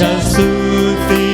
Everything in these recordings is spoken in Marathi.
Seperti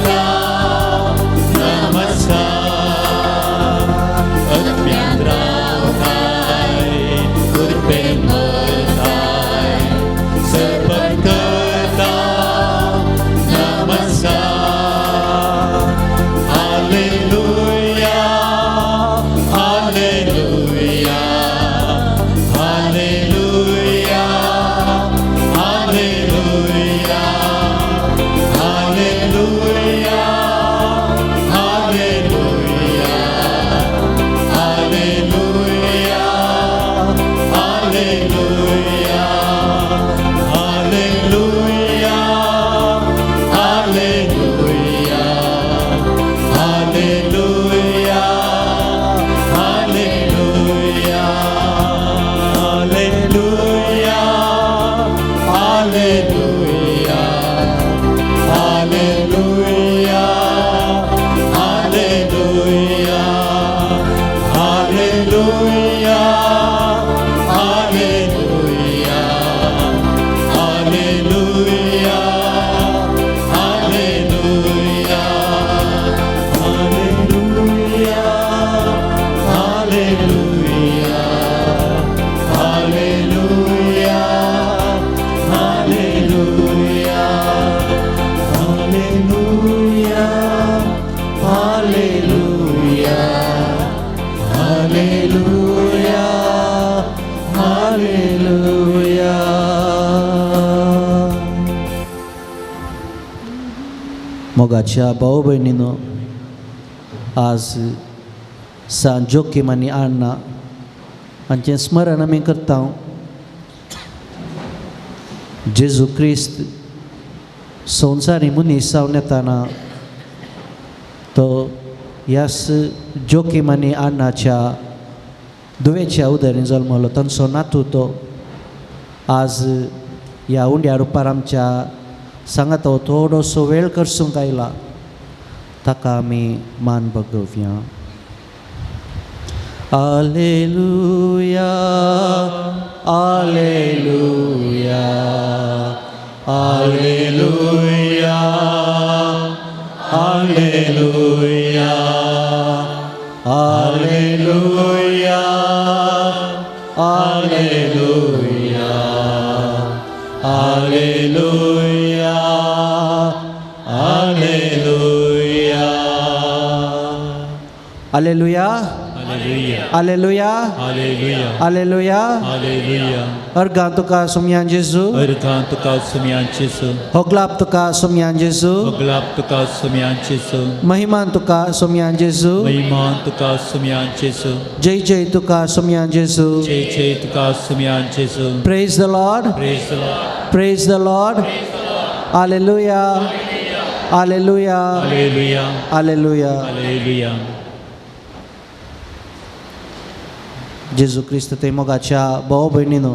kau namaskar. मोगाच्या भाऊ बहिणीनो, आज सांजोकीम आनी अण्णा हांचें स्मरण आमी करता. जेजू क्रिस्त संवसारी मनीस जावन येताना तो ह्याच जोकीम आनी अण्णाच्या दुवेच्या उदरीन जल्मलो. तांचो नातू तो आज ह्या उंड्या रुपार आमच्या सांगा तो थोडोसो वेळ करसूंक आयला. ताका आमी मान बगोवया. Alleluia, Alleluia, Alleluia, Alleluia, Alleluia, Alleluia, Alleluia, Alleluia, Alleluia. Alleluia. Alleluia. Alleluia. Alleluia. Organ tuka sumyan Jesu. Organ tuka sumyan Jesu. Hoglap tuka sumyan Jesu. Hoglap tuka sumyan Jesu. Mahiman tuka sumyan Jesu. Mahiman tuka sumyan Jesu. Jai jai tuka sumyan Jesu. Jai jai tuka sumyan Jesu. Praise the Lord. Praise the Lord. Praise the Lord. Alleluia. Alleluia. Alleluia. Alleluia. Alleluia. जेजू क्रिस्त ते मोगाच्या भाव भयणीनो,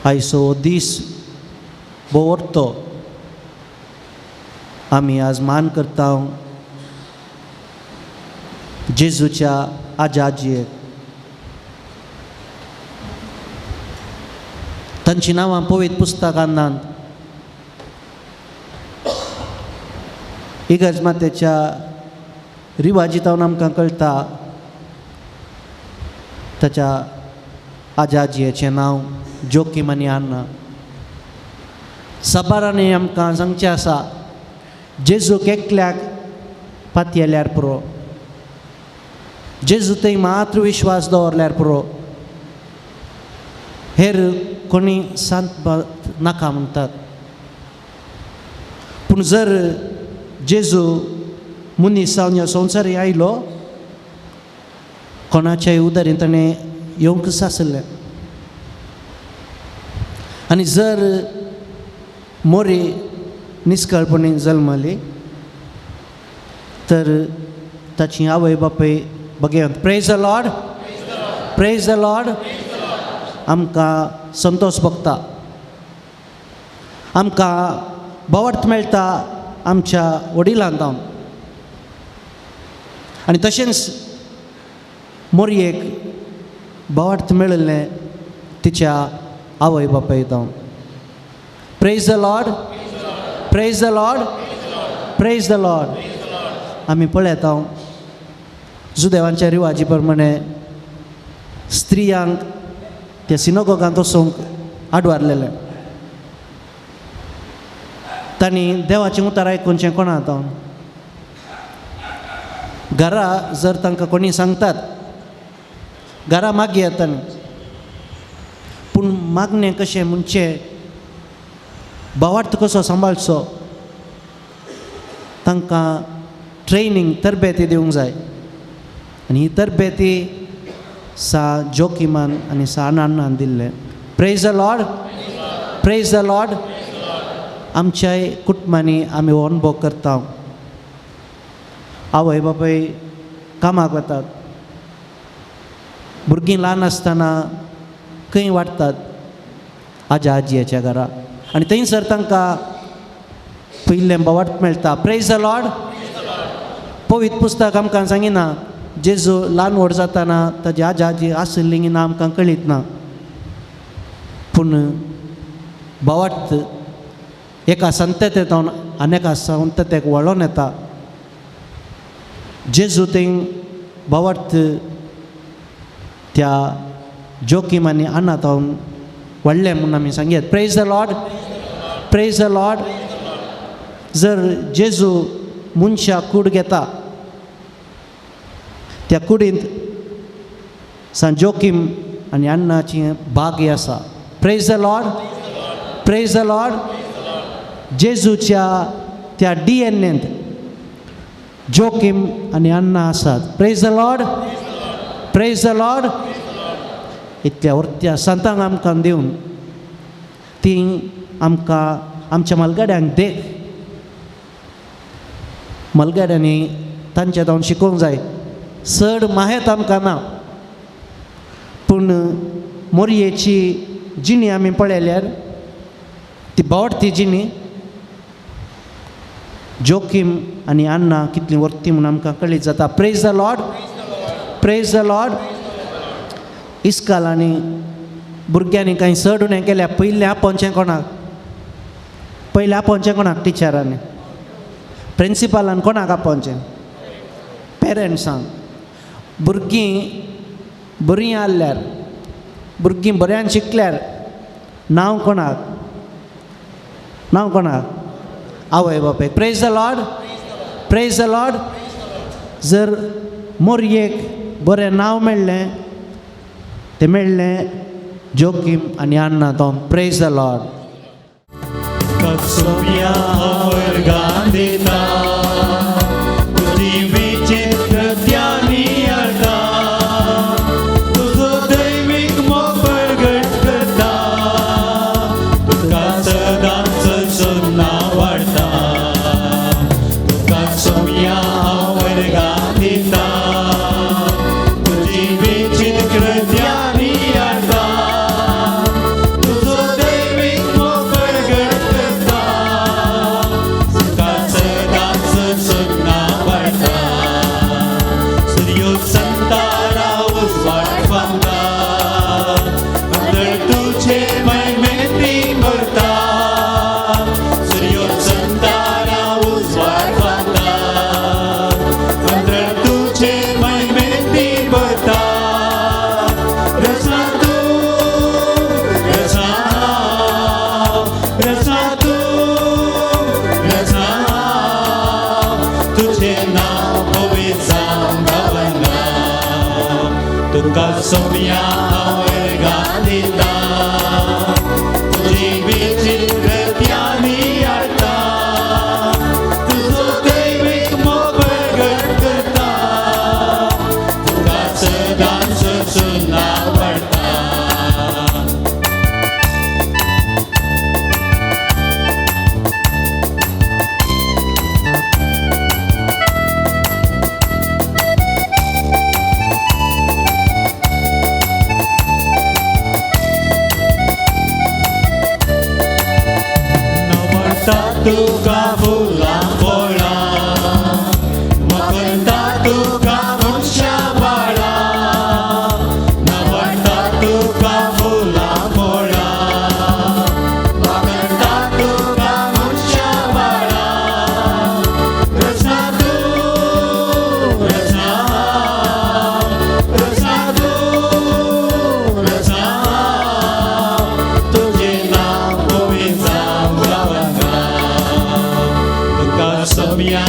आयचो दीस बोवरतो आमी आज मान करता जेजूच्या आजा आजयेक. तांची नांवां पवित्र पुस्तकांत इगर्ज मातेच्या रिवाजीतावन आमकां कळटा ताच्या आजा आजयेचें नांव जोकीम आनी अण्णा. साबारांनी आमकां सांगचें आसा, जेजूक एकल्याक पातयेल्यार पुरो, जेजू थंय मात्र विश्वास दवरल्यार पुरो. हेर कोणी सांत नाका म्हणटात, पूण जर जेजू मनीस जावन ह्या संवसारी आयलो, कोणाच्याय उदरीन ताणें येवंकच आसलें. आनी जर मोरी निश्कळपणी जल्मली तर ताची आवय बापूय बगयंत. Praise the lord. Praise the lord. आमकां संतोश भोगता, आमकां बोवार्थ मेळटा आमच्या वडिलांक जावन. आनी तशेंच मोरयेक बोवार्थ मेळिल्लें तिच्या आवय बापूय जावन. Praise the lord. Praise the lord. Praise the lord. आमी पळयता जुदेवांच्या रिवाजी प्रमाणे स्त्रियांक त्या सिनोगोगांत वचूंक आडवारलेलें. तांणी देवाचें उतर आयकुनचें कोणा जावन. घरा जर तांकां कोणी सांगतात, घरा मागी येतानी, पूण मागणें कशें म्हणचें, भावार्थ कसो सांबाळचो, तांकां ट्रेनींग तरबेती दिवंक जाय. आनी ही तरबेती सा जोकिमान आनी सा अण्णान दिल्लें. Praise the lord. Praise the lord. आमच्याय कुटुंबांनी आमी हो अनुभव करता. आवय बापूय कामाक वतात, भुरगीं ल्हान आसतना खंय वाडटात आजा आजयेच्या घरा, आनी थंयसर तांकां पयलें बोवार्थ मेळटा. Praise the Lord. पवित्र पुस्तक आमकां सांगिना जेजू ल्हान व्हड जाताना ताजी आजी आशिल्ली ना आमकां कळीत ना, पूण भावार्थ एका संततेंतून आनी एका संततेक वळोन येता. जेजू थिंग भावार्थ त्या जोकीम आनी आनातावन व्हडलें म्हणून आमी सांगयात. Praise the lord, praise the lord. जर जेजू मनशा कूड घेता, त्या कुडींत सान जोकीम आनी अन्नाची बागी आसा. Praise the lord, praise the lord. जेजूच्या त्या DNA जोकीम आनी अन्ना आसात. Praise the lord, praise the lord. इतल्या वर्त्या संतांक आमकां दिवन ती आमकां आमच्या मलगड्यांक देख, मलगड्यांनी तांचे जावन शिकोवंक जाय. चड माहेत आमकां ना, पूण मोरयेची जिणी आमी पळयल्यार ती भावर्थी जिणी जोकीम आनी अन्ना कितली वर्ती म्हणून आमकां कळीत जाता. Praise the lord, praise the lord. इस्कालांनी भुरग्यांनी कांय चड उणें केल्या. पयलें आपोवचें कोणाक? पयलें आपोवचें कोणाक? टिचरांनी, प्रिंसिपालान कोणाक आपोवचें? पेरंट्सांक. भुरगीं बरीं आसल्यार, भुरगीं बऱ्यान शिकल्यार नांव कोणाक? नांव कोणाक? आवय बापायक. Praise the lord, praise the lord. जर मोरयेक बरें नांव मेळ्ळें, तें मेळ्ळें जोकीम आनी अन्ना तो. Praise the lord. कसोम्या वर्गां दिता, तुजी विचित्र ध्यानी हाडटा, तुजो दैवीक मोग प्रगट करता, तुका सदांच सोदना वाडटा. तुका सोम्या वर्गां दिता, तुजी विचित्र ध्यानी हाडटा, तुजो दैवीक मोग प्रगट करता, तुका सदांच सोदना वाडटा. सूर्यो संतारा उजवाड फावता, अंतर तुजे महिमेंती भरता. सूर्यो संतारा उजवाड फावता, अंतर तुजे महिमेंती भरता. रसा तूं, रसा हांव, रसा तूं, रसा हांव, तुजें नांव पवित्र जावं गावंगा. तुका सोम्या वर्गां दिता, तुजी विचित्र ध्यानी हाडटा, तुजो दैवीक मोग प्रगट करता, तुका सदांच सोदना वाडटा. नवरता तुका फुलां फळां, मगरता तुका मनशा बाळां. नवरता तुका फुलां फळां, मगरता तुका मनशा बाळां. रसा तूं, रसा हांव, रसा तूं, रसा हांव, तुजें नांव पवित्र जावं गावंगा. तुका सोम्या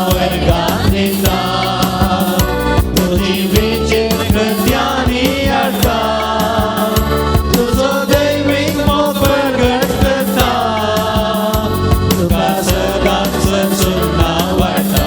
वर्गां दिता, तुजी विचित्र ध्यानी हाडटा, तुजो दैवीक मोग प्रगट करता, तुका सदांच सोदना वाडटा.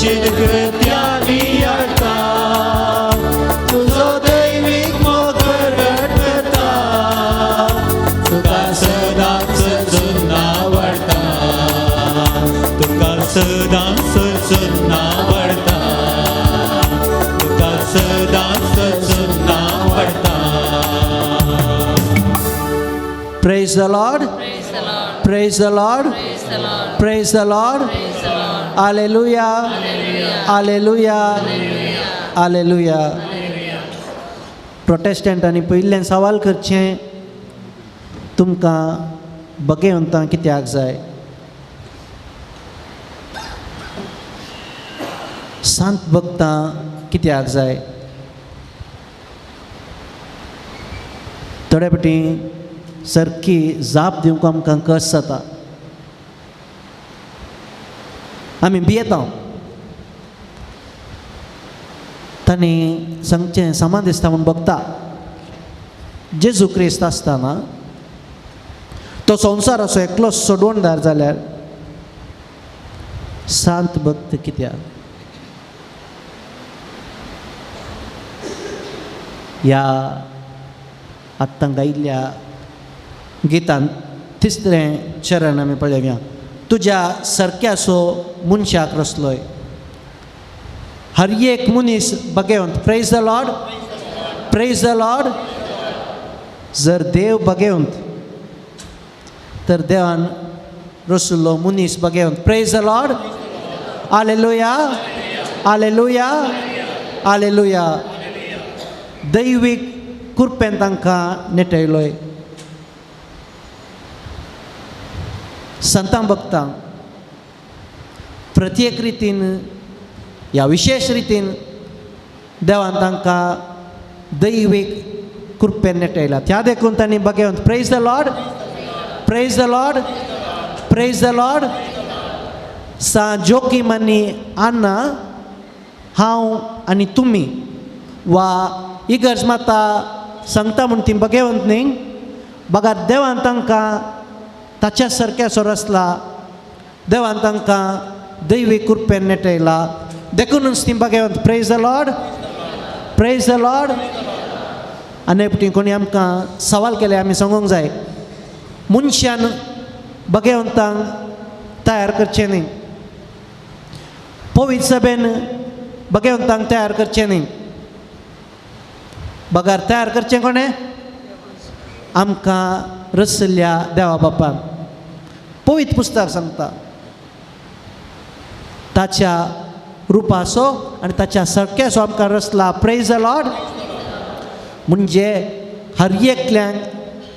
निश्चित कृत्यानी अडता तुझो दैवीक मोग प्रगटता तुका सदांच सजून आवडता तुका सदांच सजून आवडता तुका सदांच सजून आवडता. Praise the Lord. Praise the Lord. Praise the Lord. Praise the Lord. Praise the Lord. Praise the Lord. Hallelujah. Hallelujah. Hallelujah. Hallelujah. प्रोटेस्टंटांनी पयिल्लें सवाल करचें तुमकां भगवंतां कित्याक जाय. सांत भक्तां कित्याक जाय. थोडे फावटी सारकी जाप दिवंक आमकां कस जाता. आमी भियेता. तांणी सांगचें समान दिसता म्हूण बघता. जेजू क्रिस्त आसतना तो संवसार असो एकलो सोडवणदार जाल्यार सांत भक्त कित्याक. ह्या आत्तां गायिल्ल्या गितान तिसरें चरण आमी पळयया. तुज्या सारक्यासो मनशाक रचलोय. हर एक मनीस भगवंत. Praise the lord. Praise the lord. जर देव भगवंत तर देवान रचलो मनीस भगवंत. Praise the lord. Hallelujah. Hallelujah. Hallelujah. दैवीक कृपेन तांकां नेटयलोय. संतां भक्तांक प्रत्येक रितीन ह्या विशेष रितीन देवान तांकां दैवीक कृपेन नेटयला. त्या देखून तांणी भगवंत. Praise the lord. Praise the lord. Praise the Lord. सा जोकीम आनी आन्ना हांव आनी तुमी वा इगर्ज माता सांगता म्हूण ती भगवंत न्ही. बगात देवान तांकां ताच्या सारक्याचो रचला. देवान तांकां दैवीक कृपेन नेटयला. देखूनच ती भगवंत. Praise the lord. Praise the Lord. आनी फावटी कोणी आमकां सवाल केले आमी सांगूंक जाय मनशान भगवंतांक तयार करचें न्ही. पवित्र सभेन भगवंतांक तयार करचें न्ही. बगार तयार करचें कोणें. आमकां रचल्या देवा बापान. पवित्र पुस्तक सांगता ताच्या रुपाचो आनी ताच्या सारक्याचो आमकां रचला. Praise the Lord. म्हणजे हर एकल्यांक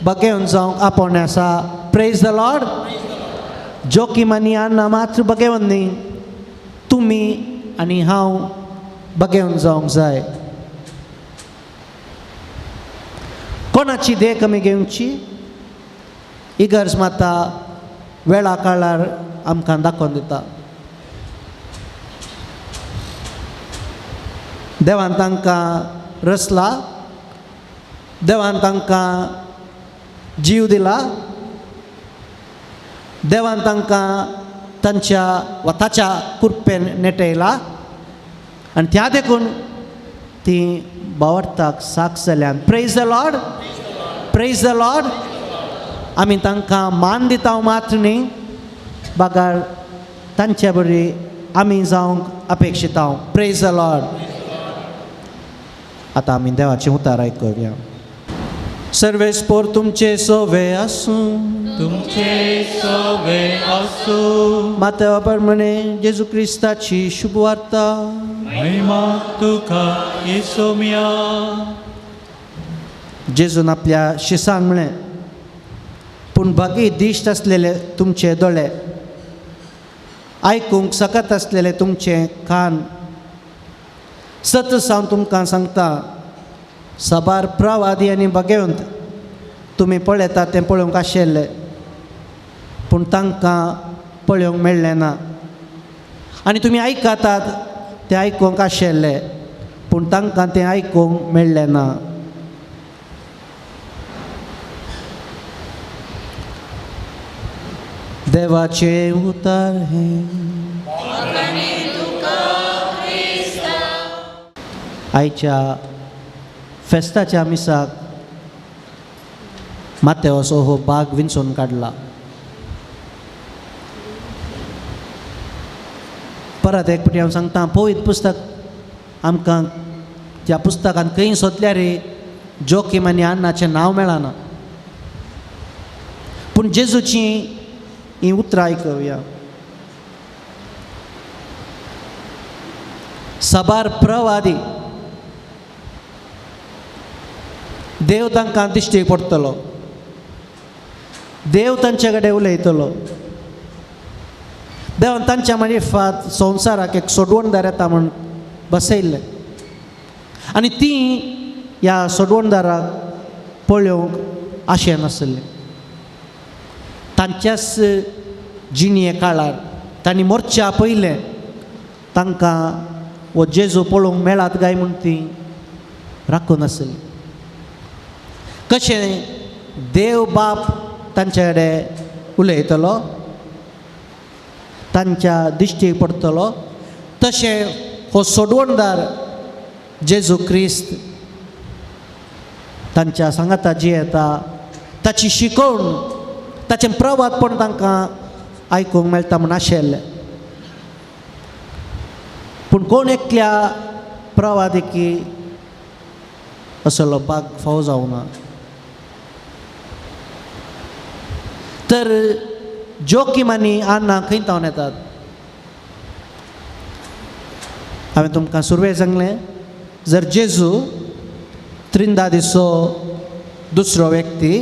भगवंत जावंक आपोवणें आसा. Praise the Lord. जोकीम आनी आन्ना मात्र भगवंत न्ही. तुमी आनी हांव भगवंत जावंक जाय. कोणाची देख आमी घेवची. इगर्ज माता वेळा काळार आमकां दाखोवन दिता. देवान तांकां रचला. देवान तांकां जीव दिला. देवान तांकां तांच्या वा ताच्या कृपेन नेटयला. आनी त्या देखून ती भावार्थाक साक्ष जाल्यान. Praise the lord. Praise the lord. आमी तांकां मान दिता मात्र न्ही. बागार तांचे बरी आमी जावंक अपेक्षिता. Praise the Lord. आतां आमी देवाचें उतार आयकुया. सर्वेस्पोर तुमचे सोवे आसूं. तुमचे सोवे आसूं. मातेवा प्रमाणे जेजू क्रिस्ताची शुभ वार्ता. महिमा तुका येसोम्या. जेजून आपल्या शिसांक म्हळें पूण बाकी दिश्ट आसलेले तुमचे दोळे आयकूंक सकत आसलेले तुमचे कान. सतत हांव तुमकां सांगता साबार प्रवादी आनी भगवंत तुमी पळयतात तें पळोवंक आशिल्लें पूण तांकां पळोवंक मेळ्ळें ना. आनी तुमी आयकतात तें आयकूंक आशिल्लें पूण तांकां तें आयकूंक मेळ्ळें ना. देवाचे उतार हे. तुका आयच्या फेस्ताच्या मिसाक मातेवाचो हो भाग विंचून काडला. परत एक फावटी हांव सांगता, पवित्र पुस्तक आमकां त्या पुस्तकांत खंय सोदल्यार जोखीम आनी अन्नाचें नांव मेळना. पूण जेजूची ही उतरां आयकुया. साबार प्रवादी देव तांकां दिश्टी पडटलो, देव तांचे कडेन उलयतलो. देवान तांच्या मार्फत संवसाराक एक सोडवणदार येता म्हूण बसयल्लें आनी तीं ह्या सोडवणदाराक पळोवंक आशेनासलीं. तांच्याच जिणये काळार तांणी मोरच्या पयलें तांकां हो जेजू पळोवंक मेळत काय म्हूण तीं राखून आसलीं. कशें देव बाप तांचे कडेन उलयतलो, तांच्या दिश्टी पडटलो, तशें हो सोडवणदार जेजू क्रिस्त तांच्या सांगाता जियेता. ताची शिकवण, ताचें प्रवादपण तांकां आयकूंक मेळटा म्हूण आशिल्लें. पूण कोण एकल्या प्रवादिकी असलो भाग फावो जावना. तर जोखीम आनी अन्ना खंय तावन येतात. हांवें तुमकां सुरवेक सांगलें, जर जेजू त्रिंदा दिसो दुसरो व्यक्ती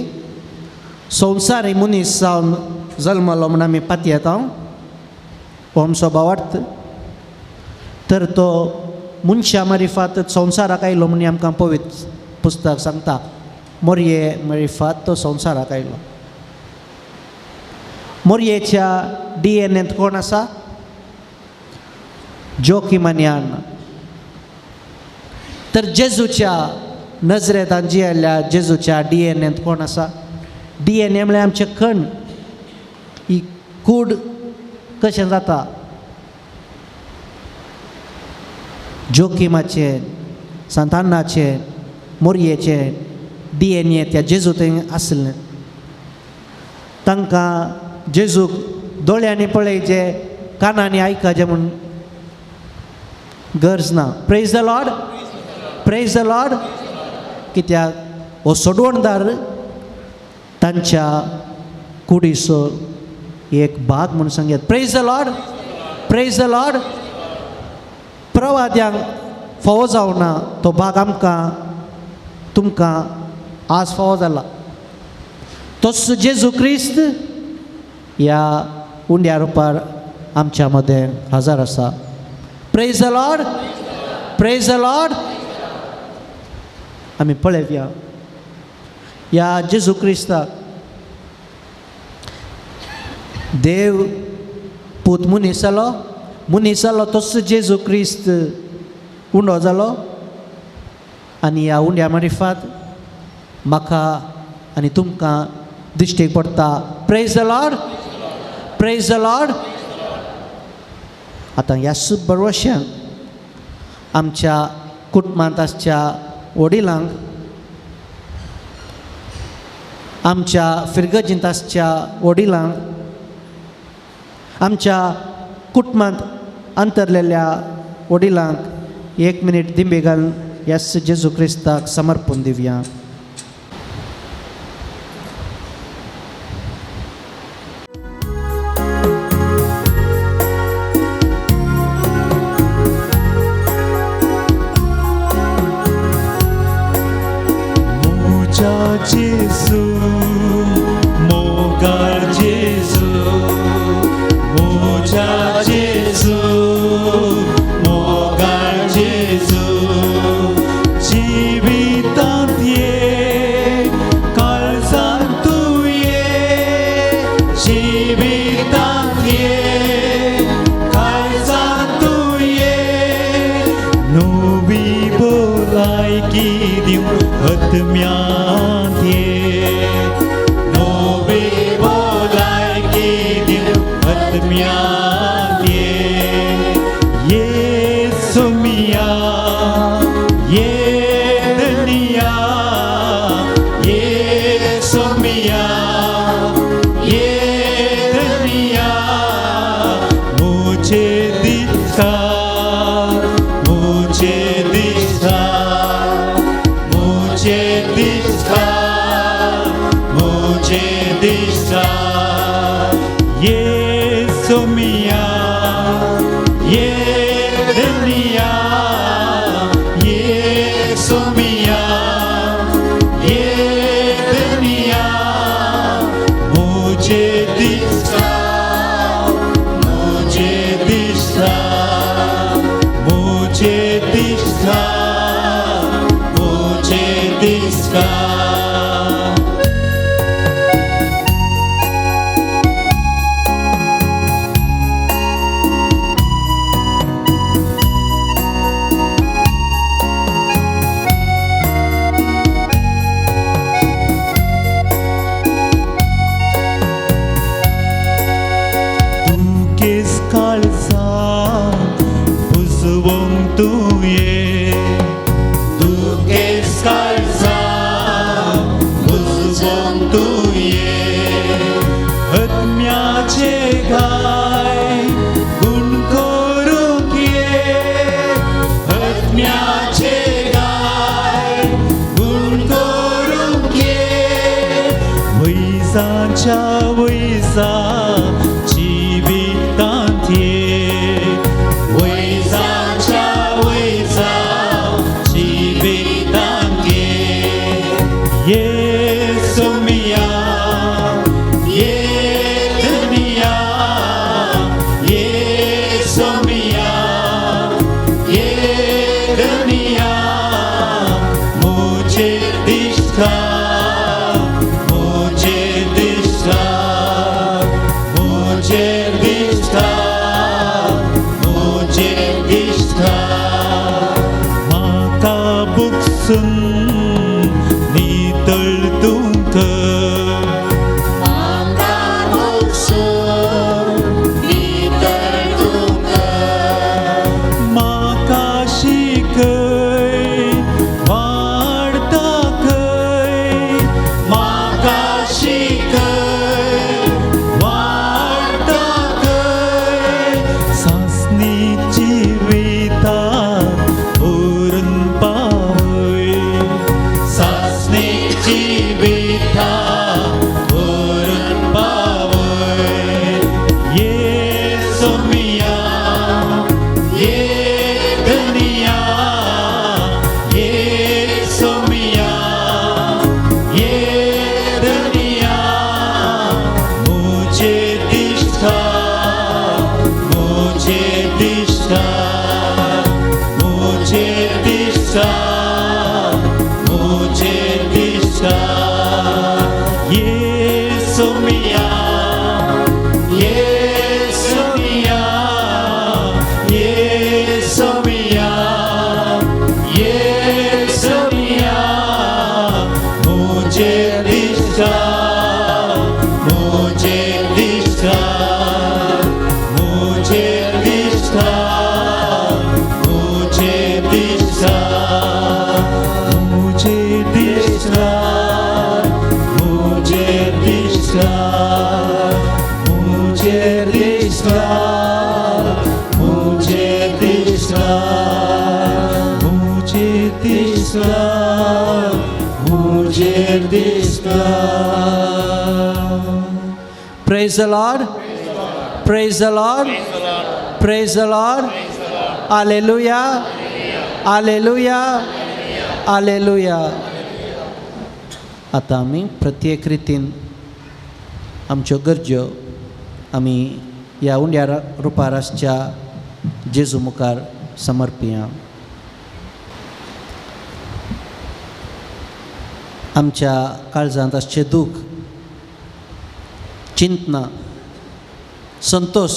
संवसारी मनीस जावन जल्मलो म्हूण आमी पातयेत येता, हो आमचो भावार्थ. तर तो मनशा मार्फत संवसाराक आयलो म्हूण आमकां पवित्र पुस्तक सांगता. मोरये मार्फत तो संवसाराक आयलो. मोरयेच्या DNA कोण आसा? जोखीम आनी अन्न. तर जेजूच्या नजरेंत जियेल्ल्या जेजूच्या DNA कोण आसा? DNA म्हळ्यार आमचे कण. ही कूड कशें जाता? जोखीमाचें, संतानाचें, मोरयेचें DNA त्या जेजू थंय आसलें. तांकां जेजूक दोळ्यांनी पळयचे, कानांनी आयकचे म्हूण गरज ना. Praise the lord, praise the lord. कित्याक हो सोडवणदार तांच्या कुडीचो एक भाग म्हूण सांगयात. Praise the lord, praise the lord. प्रवाद्यांक फावो जावना तो भाग आमकां तुमकां आज फावो जाला. तोच जेजू क्रिस्त ह्या उंड्या रुपार आमच्या मदें हजर आसा. Praise the lord, praise the lord. आमी पळयया ह्या जेजू क्रिस्ताक देव पूत मनीस जालो, तोच जेजू क्रिस्त उंडो जालो आनी ह्या उंड्या मार्फत म्हाका आनी तुमकां दिश्टीक पडटा. Praise the lord, praise the Lord. आतां ह्या बरोवश्यान आमच्या कुटुंबांत आसच्या वडिलांक, आमच्या फिरगजींत आसच्या वडिलांक, आमच्या कुटुंबांत अंतरलेल्या वडिलांक 1 मिनीट दिंबे घालून ह्या जेजू क्रिस्ताक समर्पण दिवया. जेजू मोगार जेजू, मोजा जेजू मोगार जेजू. जिवितांत ये, काळजांत तूं ये. जिवितांत ये, काळजांत तूं ये. नवी भलायकी दिवं आत्म्यांत ये. नवी भलायकी दिवं आत्म्यांत ये. ಯೇಸು ಮಿಯಾ ಯೇದನಿಯಾ ಯೇಸು ಮಿಯಾ ಯೇದನಿಯಾ मुझे दिखा मुझे दिखा मुझे दिखा मुझे दिखा kalsa buswong tuye tu kes kalsa buswong tuye at mya che gai gun korukye at mya che gai gun korukye वैसा cha वैसा Praise the Lord. Praise the Lord. Praise the Lord. Hallelujah. Hallelujah. Hallelujah. आता आम्ही प्रत्येक रितीन आमच्यो गरजो आमी ह्या उंड्या रुपारासच्या जेजू मुखार समर्पिया. आमच्या काळजांत आसचे दूख, चिंतना, संतोष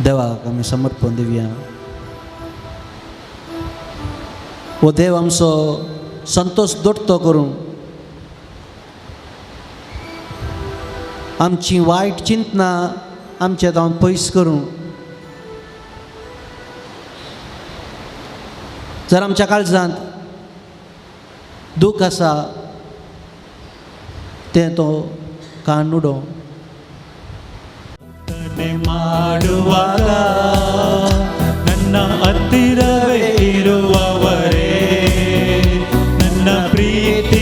देवाक आमी समर्पण दिवया. वो देव आमचो संतोष दोट्टो करून आमची वायट चिंतना आमच्या जावन पयस करूं. जर आमच्या काळजांत दूख आसा तें तो काणुडो. ಮಾಡುವಾಗ ನನ್ನ ಹತ್ತಿರವೇ ಇರುವವರೇ, ನನ್ನ ಪ್ರೀತಿ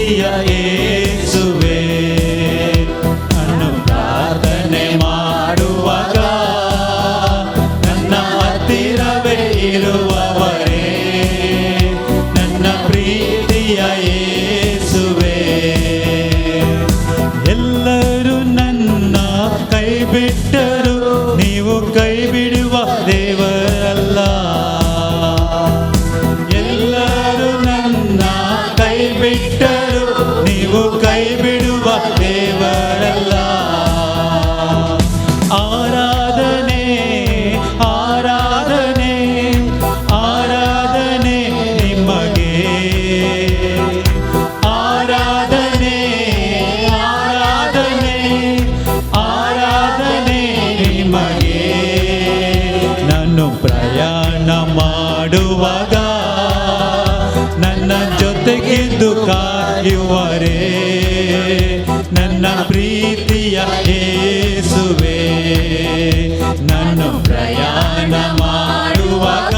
ಜೊತೆಗಿದ್ದು ಕಾಯುವರೇ ನನ್ನ ಪ್ರೀತಿಯ ಯೇಸುವೇ. ನಾನು ಪ್ರಯಾಣ ಮಾಡುವಾಗ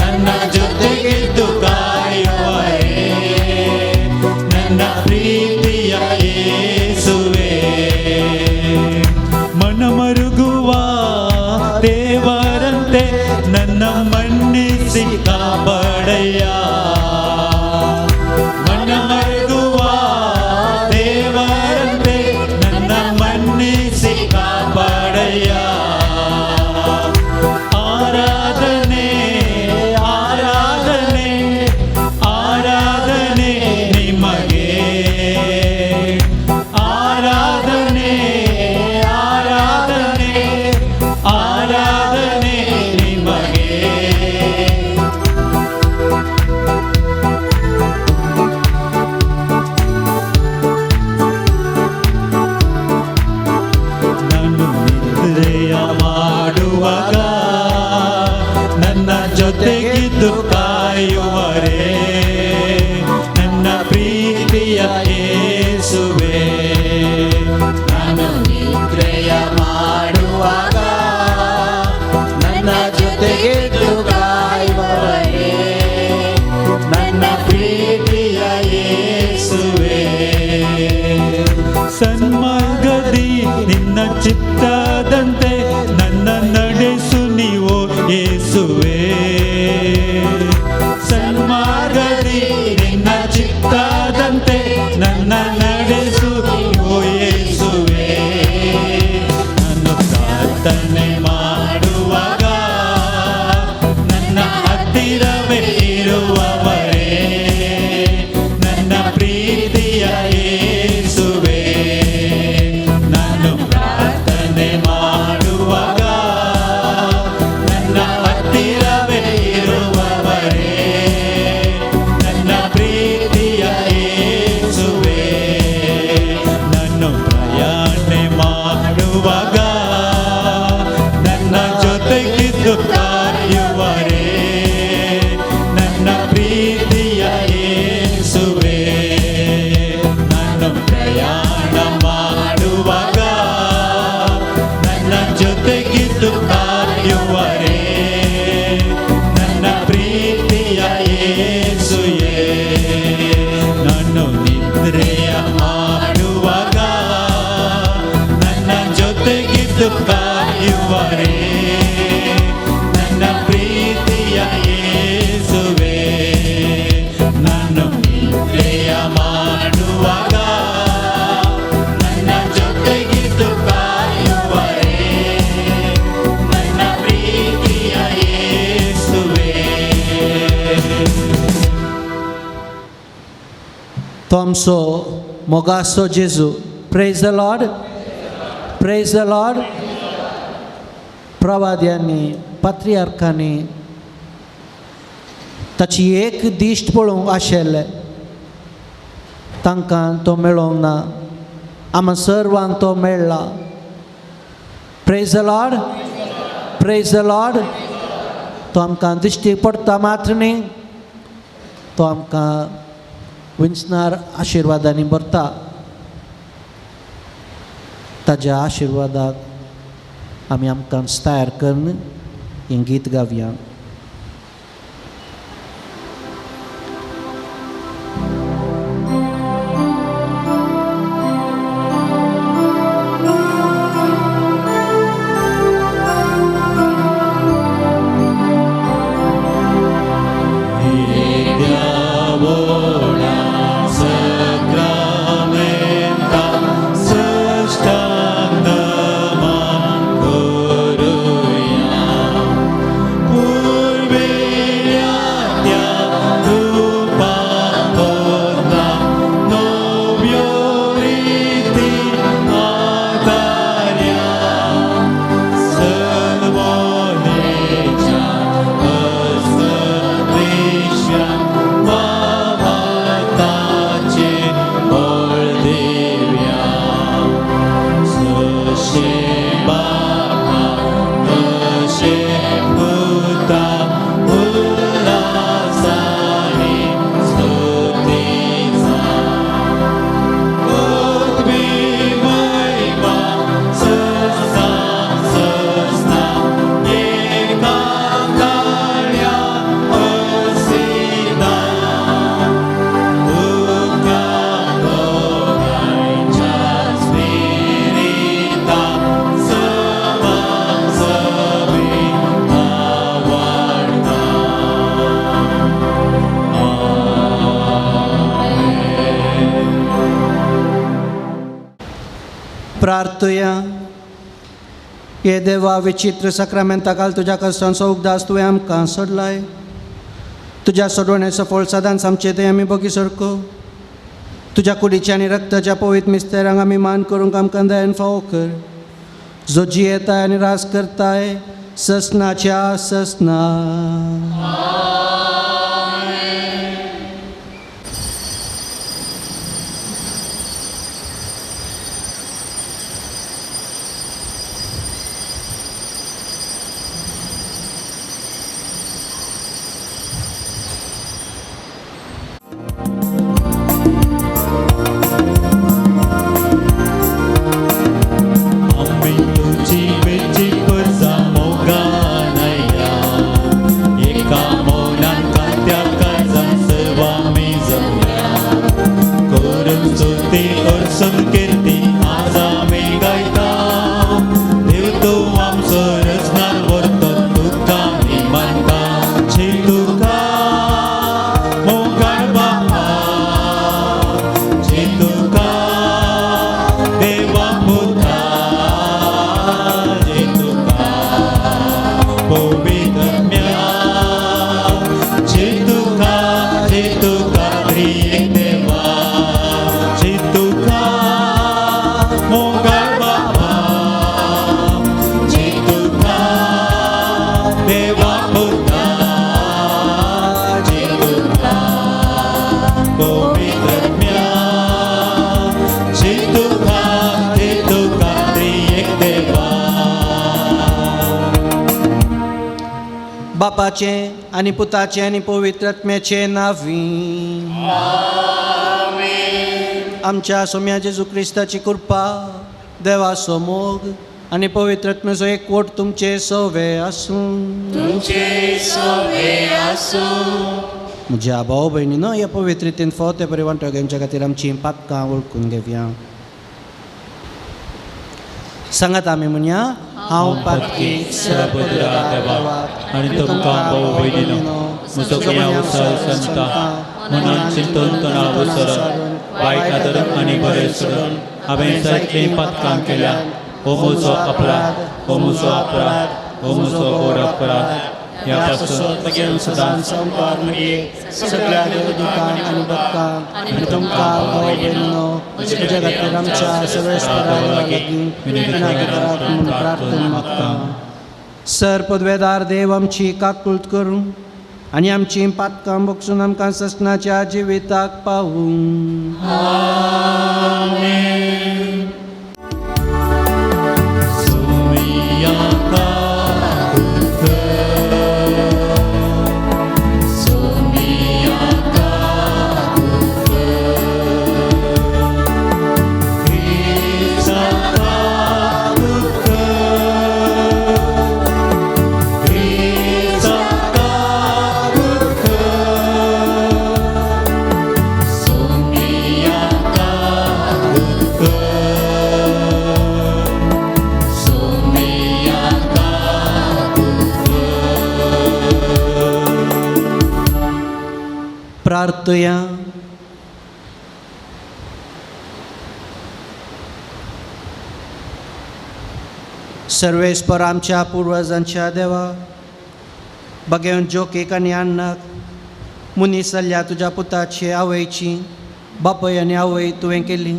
ನನ್ನ ಜೊತೆಗಿದ್ದು ಕಾಯುವರೇ ನನ್ನ ಪ್ರೀತಿಯ ಯೇಸುವೇ. ಮನಮರುಗುವ ದೇವರಂತೆ ನನ್ನ ಮನ್ನಿಸಿ ಕಾಪಾಡಯ್ಯ. ಮನಮರುಗುವ ದೇವರಂತೆ ನನ್ನ ಮನ್ನಿಸಿ ಕಾಪಾಡಯ್ಯ. ಆರಾಧನೆ ಆರಾಧನೆ ಆರಾಧನೆ ನಿಮಗೆ. ಆರಾಧನೆ ಆರಾಧನೆ ಆರಾಧನೆ ನಿಮಗೆ. ನಾನು ನಿದ್ರೆಯ ಮಾಡುವಾಗ ನನ್ನ ಜೊತೆಗಿದ್ದು ಕಾಯುವರೇ ನನ್ನ ಪ್ರೀತಿಯ ಯೇಸುವೇ. ನಾನು ನಿದ್ರೆಯ ಮಾಡುವಾಗ ನನ್ನ ಜೊತೆಗಿದ್ದು ಕಾಯುವರೇ ನನ್ನ ಪ್ರೀತಿಯ ಯೇಸುವೇ. ಸನ್ಮಾರ್ಗದಿ ನಿನ್ನ ಚಿತ್ತದಂತೆ ನನ್ನ ನಡೆಸು ನೀವು ಯೇಸುವೇ. ಸನ್ಮಾರ್ಗದಿ ನಿನ್ನ ಚಿತ್ತದಂತೆ ನನ್ನ ನಡೆಸು ನೀವು ಯೇಸುವೇ. ನಾನು ಪ್ರಾರ್ಥನೆ ಮಾಡುವಾಗ ನನ್ನ ಹತ್ತಿರವೇ ಇರುವವರೇ ನನ್ನ ಪ್ರೀತಿಯ ಯೇಸುವೇ. ನಾನು ಪ್ರಾರ್ಥನೆ ಮಾಡುವಾಗ ನನ್ನ ಹತ್ತಿರವೇ ಇರುವವರೇ ನನ್ನ ಪ್ರೀತಿಯ ಯೇಸುವೇ. ನಾನು ಪ್ರಯಾಣ ಮಾಡುವಾಗ ನನ್ನ ಜೊತೆಗಿದ್ದು ಕಾಯುವರೇ ನನ್ನ ಪ್ರೀತಿಯ ಯೇಸುವೇ. ನಾನು ಪ್ರಯಾಣ ಮಾಡುವಾಗ ನನ್ನ ಜೊತೆಗಿದ್ದು ಕಾಯುವರೇ ನನ್ನ ಪ್ರೀತಿಯ ಯೇಸುವೇ. ನಾನು ನಿದ್ರೆಯ ಮಾಡುವಾಗ ನನ್ನ ಜೊತೆಗಿದ್ದು ಕಾಯುವರೇ ನನ್ನ ಪ್ರೀತಿಯ ಯೇಸುವೇ. ನಾನು ನಿದ್ರೆಯ ಮಾಡುವಾಗ ನನ್ನ ಜೊತೆಗಿದ್ದು ಕಾಯುವರೇ ನನ್ನ ಪ್ರೀತಿಯ ಯೇಸುವೇ. Tomso mogaso Gesù. Praise the Lord. Praise the Lord. प्रवाद्यांनी पात्रियार्कांनी ताची एक दिश्ट पळोवंक आशिल्लें तांकां तो मेळोंक ना. आम्हा सर्वांक तो मेळ्ळा. Praise the lord. Praise the Lord. तो आमकां दिश्टी पडटा मात्र न्ही, तो आमकां विंचणार आशिर्वादांनी भरता. ताज्या आशिर्वादाक आमी आमकां तयार करून हें गीत गावया. Ooh. प्रार्थया हे देवा विचित्र सक्रामेंता काल तुझ्या कष्टांचो उगदास तुवें आमकां सोडलाय. तुझ्या सोडवण्याचो फळ सदांच आमचे ते आमी बगी सरको. तुझ्या कुडीच्या आनी रक्ताच्या पवित्र मिस्तेरांक आमी मान करूंक आमकां दयान फावो कर. जो जियेताय आनी रास करताय ससनाच्या ससना. आम्ही तुझी बेचीवर मोगानया एका मौनान कात्या काळजान सर्व आमी जमल्या करून स्तुती अर्सून कीर्ती आज आमी गायता. देव तूं आमचो रचनार वर्तो तुका आमी मानता. छी तुका मोगान बापा, छी तुका देवा पुत्रा, छी तुका पवित्रम्या, छी तुका त्रिएक देवा, छी तुका मोगान बापा, छी तुका देवा पुत्रा, छी तुका पवित्रम्या, छी तुका त्रिएक देवा. बापाचे आनी पुताचे आनी पवित्र आत्म्याचे नावी. आमच्या सोम्या जेजू क्रिस्ताची कृपा, देवाचो मोग आनी पवित्र आत्म्याचो एकवट तुमचे सवे आसूं. म्हज्या भाव भयणीनो ह्या पवित्र रितीन फावते बरे वांटो घेवच्या खातीर आमची पातकां वळखून घेवया. सांगात आमी म्हणया हांव पातकी सबुद्रा देवा आनी तुमकां भाव भयणीनो म्हजो पियाव संता मनान चिंतून तोंडां उसरून वायट आदरून आनी बरें सोडून हांवें जायतीं पातकां केल्यात. हो म्हजो अपराध, हो म्हजो अपराध, हो म्हजो घोर अपराध. ह्या पासून मागीर सदांच संपार मागीर सगळ्या देवदूतांक आनी भक्तांक आनी तुमकां भाव भयणीनो तुज्या खातीर आमच्या सर्वेस्पराक लागीं विनंती करात म्हूण प्रार्थना मागता. सर पदवेदार देव आमची काकूळट करूं आनी आमची पातकां बगसून आमकां ससनाच्या जिविताक पावूं. प्रार्थया. सर्वेस्पर आमच्या पुर्वजांच्या देवा, बगेवन जोकेक आनी अन्नाक मनीस जाल्ल्या तुज्या पुताची आवयची बापय आनी आवय तुवें केली.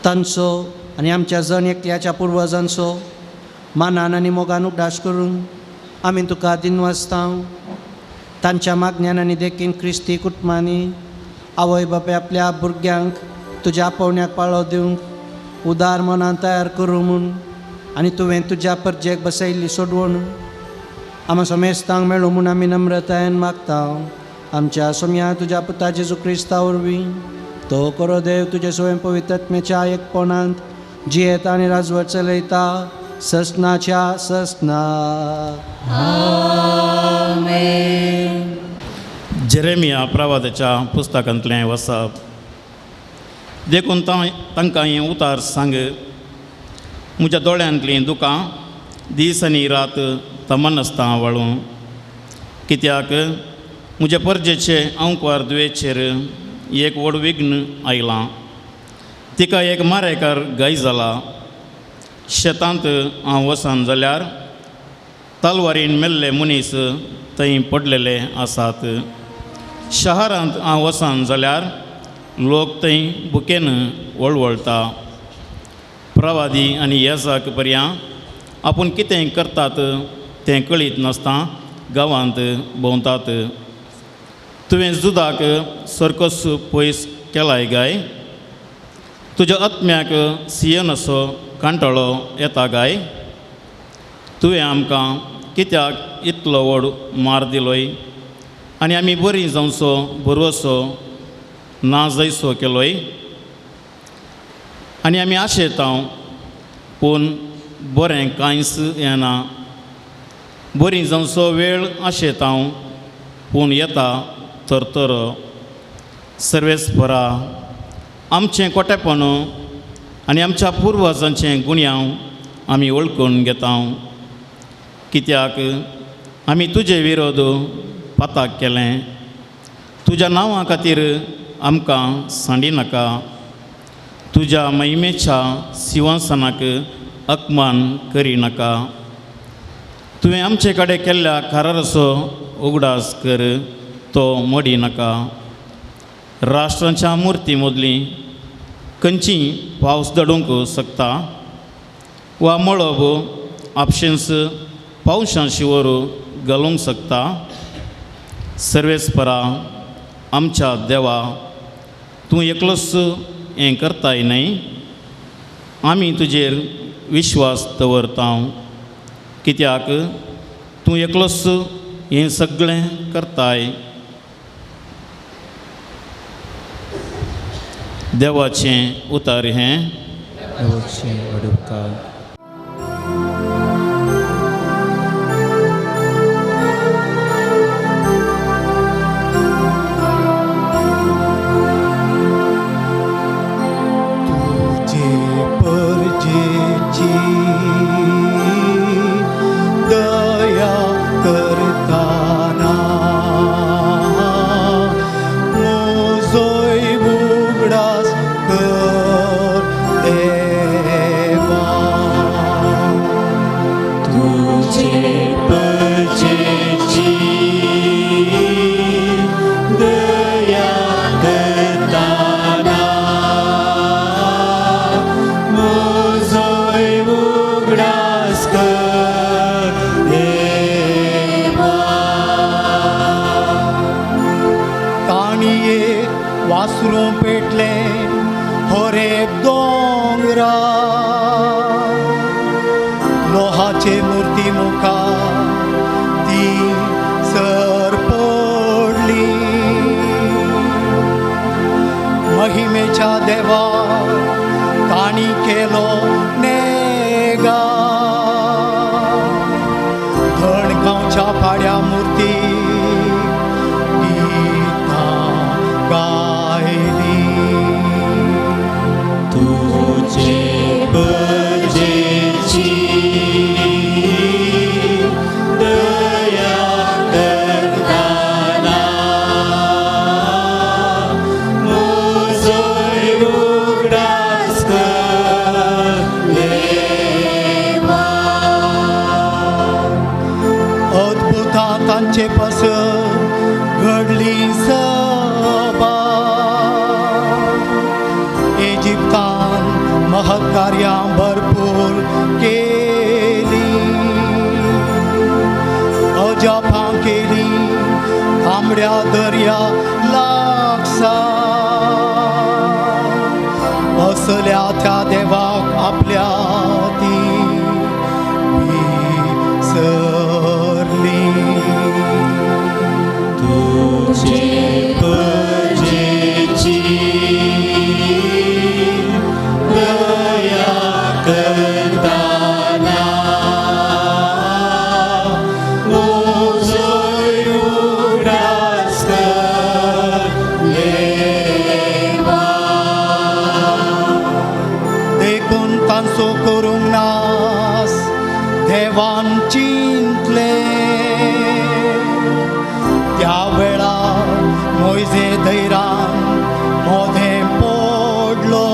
तांचो आनी आमच्या जण एकल्याच्या पुर्वजांचो मानान आनी मोगान उड्डास करून आमी तुका दिनवासता. तांच्या मागण्यान आनी देखीन क्रिस्ती कुटुंबांनी आवय बापाय आपल्या भुरग्यांक तुज्या पावण्याक पाळो दिवंक उदार मनान तयार करूं म्हूण आनी तुवें तुज्या परजेक बसयल्ली सोडवण आमी समेस्तांक मेळूं म्हूण आमी नम्रतायेन मागता. आमच्या सोम्या तुज्या पुता जेजू क्रिस्ता वरवीं तो करो देव तुजे सवय पवित्र आत्म्याच्या एकपणांत जियेता आनी राजवट चलयता ससनाच्या ससना. जेरेमिया प्रवादाच्या पुस्तकांतलें वचप. देखून तांकां हें उतार सांग. म्हज्या दोळ्यांतलीं दुकां दीस आनी रात तमनासता वळूं. कित्याक म्हज्या परजेचे अंकवार दुयेचेर एक व्हड विघ्न आयलां. तिका एक मारेकार गाय जाला शेतांत हांव वसान जाल्यार तलवारीन मेल्ले मनीस थंय पडलेले आसात शहरांत हांव वसान जाल्यार लोक थंय बुकेन वळवळटा प्रवादी आनी येसाक पर्या आपूण कितें करतात तें कळीत नासता गांवांत भोंवतात तुवें जुदाक सरकस पयस केलाय गाय तुज्या आत्म्याक सियन असो कांटाळो येता गाय तुवें आमकां कित्याक इतलो व्हड मार दिलोय आनी आमी बरीं जावचो बरोसो ना जायसो केलोय आनी आमी आशेतांव पूण बरें कांयच येना बरीं जावचो वेळ आशेतांव पूण येता तर सर्वेस्परा आमचें कोटेपण आनी आमच्या पुर्वजांचें गुन्यांव आमी वळखून घेता कित्याक आमी तुजे विरोध पाताक केलें तुज्या नांवा खातीर आमकां सांडिनाका तुज्या महिमेच्या सिंहासनाक अपमान करिनाका तुवें आमचे कडेन केल्ल्या कराराचो उगडास कर तो मोडिनाका राष्ट्रांच्या मुर्ती मदलीं खंयची पावस दडूंक शकता वा मळब आपशेंस पावसां शिवर घालूंक शकता सर्वेस्परा आमच्या देवा तूं एकलोच हें करताय न्हय आमी तुजेर विश्वास दवरता कित्याक तूं एकलोच हें सगळें करताय देवाचें उतर हें देवाचें वडुपकार दया करताना मोजोय उगडास कर देवा तुझे परजेची दया करताना मोजोय उगडास कर देवा काणये वासरूं पेटले होरेब दोंगरा लोहाचे मुर्ती मुखार ती सर पडली महिमेच्या देवा ताणी केलो नेगा धणगांवच्या पाड्या मुर्ती गितां गायली तुझे परजेची दया करताना मोजोय उगडास कर देवा अद्भुतां तांचे पासर घडली सभा इजिप्तान महत्कार्यां भरपूर केली अजापां केली तांबड्या दर्या लागसा असल्या त्या देवाक आपल्या ती विसरली तुझे परजेची दया करताना मोजोय उगडास कर देवा देखून तांचो करूंक नास देवान चिंतले त्या वेळार मोइजे धैरान मोदें पडलो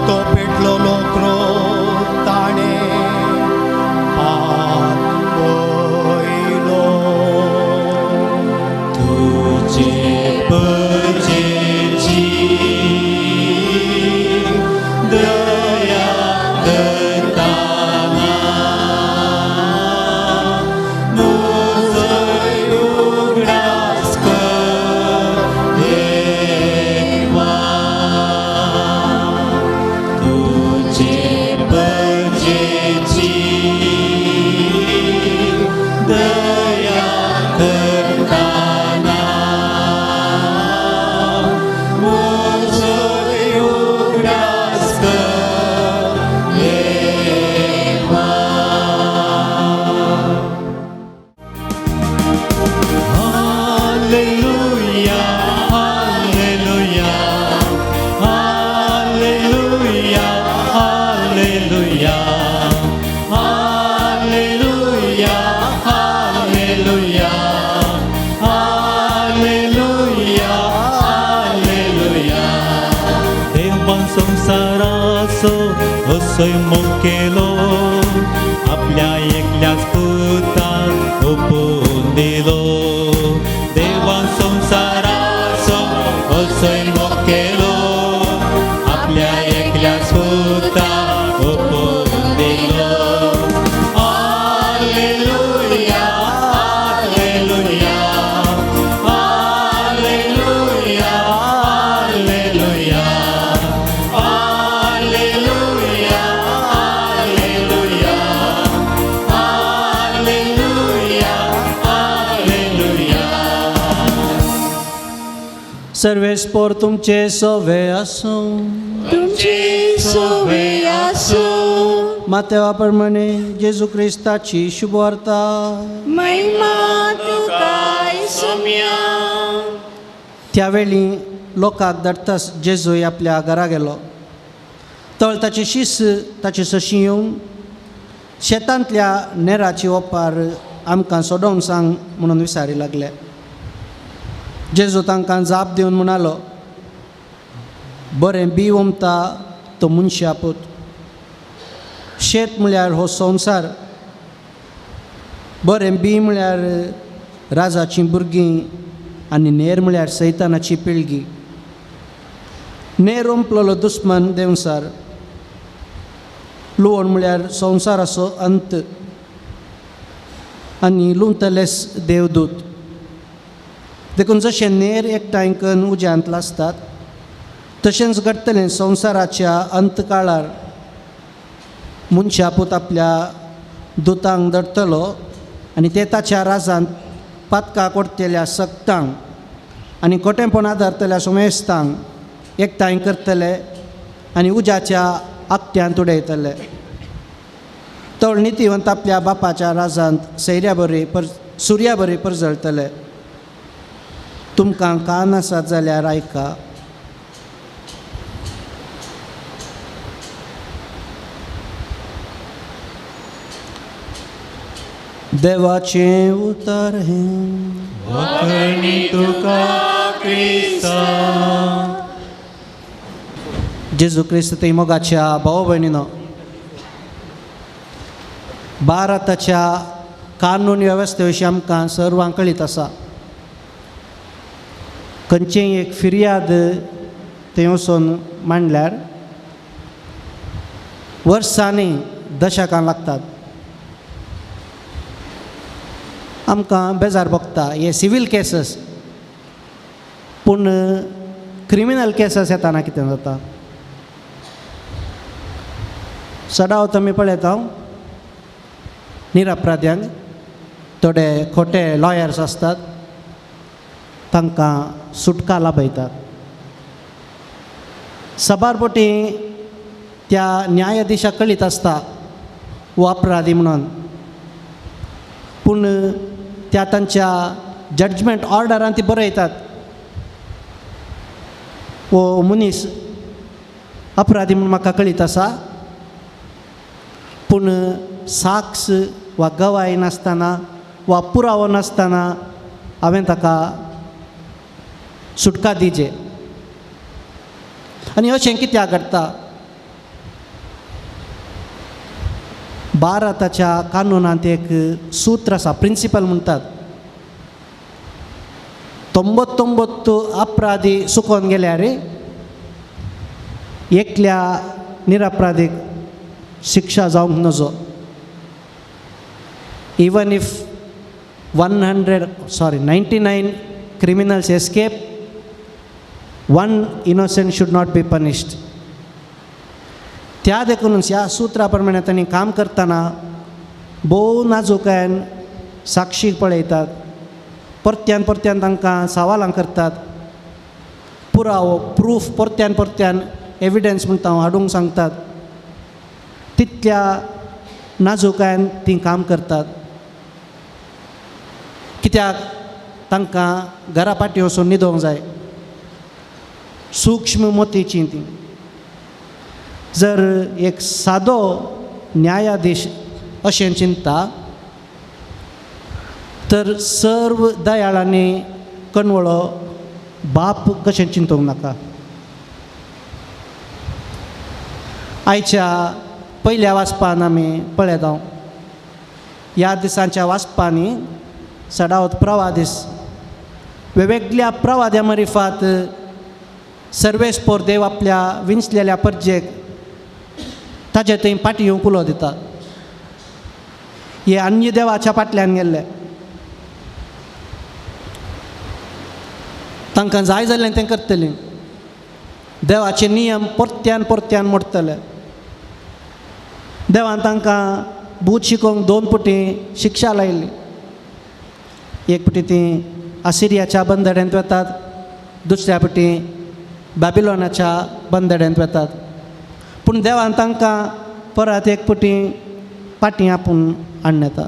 तो पेटलोलो क्रोध ताणे पार वयलो. तुझे पजेची दया करताना मुझय उगडास कर देवा. तुझे पजेची दया करताना मुझय उगडास कर देवा. Hallelujah hallelujah hallelujah hallelujah hallelujah hallelujah hallelujah hallelujah. देवान संसाराचो असोय मोग केलो, आपल्या एकल्याच पुताक ओपून दिलो. देवान संसाराचो असोय मोग केलो, आपल्या एकल्याच पुताक ओपून दिलो. Hallelujah hallelujah hallelujah hallelujah hallelujah hallelujah hallelujah hallelujah. सर्वेस्पोर तुमचे सोवे असो. तुमची सोवे आसो. मातेवाप्रमाणे जेजू ख्रिस्ताची शुभवार्ता. महिमा तुका सौम्या. त्यावेळी लोकांक धाडटास जेजूय आपल्या घरा गेलो. तळ ताची शीस ताची सशी येवन शेतांतल्या नेराची ओपार आमकां सोडोवन सांग म्हणून विचारी लागले. जेजू तांकां जाप दिवन म्हणालो, बरें बी ओमता तो मनशा पूत. शेत म्हळ्यार हो संवसार, बरें बी म्हळ्यार राजाचीं भुरगीं आनी नेर म्हळ्यार सैतानाची पिळगी. नेर ओंपलोलो दुस्मन देवसार. लुवण म्हळ्यार संवसाराचो अंत आनी लुंतलेस देवदूत. देखून जशें नेर एकठांय करून उज्यांत लासतात, तशेंच घडटलें संवसाराच्या अंतकाळार. मनशा पूत आपल्या दुतांक धरतलो आनी ते ताच्या राजांत पातकाक ओडतेल्या सक्तांक आनी खोटेपणां धरतल्या सुमेस्तांक एकठांय करतले आनी उज्याच्या आकट्यांत उडयतले. तळ नितीवंत आपल्या बापाच्या राजांत सुर्या बरी परजळतले. तुमकां कान आसात जाल्यार आयका. देवाचें उतर हें वखणी तुका क्रिस्ता. जेजू क्रिस्त ते मोगाच्या भाव भयणीनो, भारताच्या कानून वेवस्थे विशीं आमकां सर्वांक कळीत आसा. खंयचीय एक फिर्याद थंय वचून मांडल्यार वर्सांनी दशकां लागतात. आमकां बेजार भोगता हे सिवील केसीस, पूण क्रिमिनल केसीस येताना कितें जाता? सदांच आमी पळयता निरपराध्यांक थोडे खोटे लॉयर्स आसतात, तांकां सुटका लाभयतात. सबारपोटी त्या न्यायाधीशाक कळीत आसता वो अपराधी म्हणून, पूण त्या तांच्या जजमेंट ऑर्डरान ती बरयतात वो मनीस अपराधी म्हणून म्हाका कळीत आसा, पूण साक्ष वा गवाय नासतना वा पुरावो नासतना हांवें ताका सुटका दिजे. आनी अशें कित्याक घडटा? भारताच्या कानुनांत एक सूत्र आसा, प्रिंसिपल म्हणटात. 99 अपराधी सुकोवन गेल्यार एकल्या निरपराधीक शिक्षा जावंक नजो. Even if 99 criminals escape, one innocent should not be punished. त्या देखूनच ह्या सुत्राप्रमाणे तांणी काम करतना भोव नाजूकायेन साक्षीक पळयतात, परत्यान परत्यान तांकां सवालां करतात, पुरावो प्रूफ परत्यान परत्यान एविडन्स म्हणटा हाडूंक सांगतात. तितल्या नाजूकायेन तीं काम करतात, कित्याक तांकां घरा फाटीं वचून न्हिदोंक जाय. सूक्ष्म मोतीचीं तीं. जर एक सादो न्यायाधीश अशें चिंतता तर सर्व दयाळांनी कणवळो बाप कशें चिंतूंक नाका. आयच्या पयल्या वाचपान आमी पळयत हांव, ह्या दिसांच्या वाचपांनी सदावत प्रवादीस वेगवेगळ्या प्रवाद्या मरिफात सर्वेस्पोर देव आपल्या विंचलेल्या परजेक ताचे थंय पाटी येवंक उलो दिता. हे अन्य देवाच्या फाटल्यान गेल्ले, तांकां जाय जाल्लें तें करतलीं. देवाचे नियम परत्यान परत्यान मोडटले. देवान तांकां भूत शिकोवंक 2 पुटी शिक्षा लायली. एक पुटी तीं आसिरियाच्या बंदड्यांत वतात, दुसऱ्या पुटी बॅबिलोनाच्या बंदड्यांत वतात. पूण देवान तांकां परत एक पुटी पाटी आपूण हाडून येता.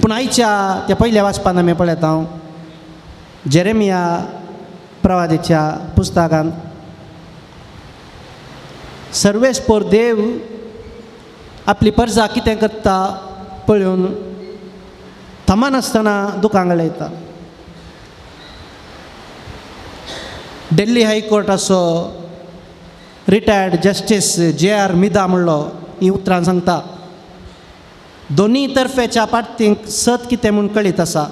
पूण आयच्या त्या पयल्या वाचपान आमी पळयता हांव जेरेमिया प्रवादीच्या पुस्तकांत सर्वेस्पोर देव आपली परजा कितें करता पळोवन थमानासतना दुखां घालयता. दिल्ली हायकोर्ट असो रिटायर्ड जस्टीस J.R. मिदा म्हणलो ही उतरां सांगता, दोनी तर्फेच्या पार्टींक सत कितें म्हूण कळीत आसा,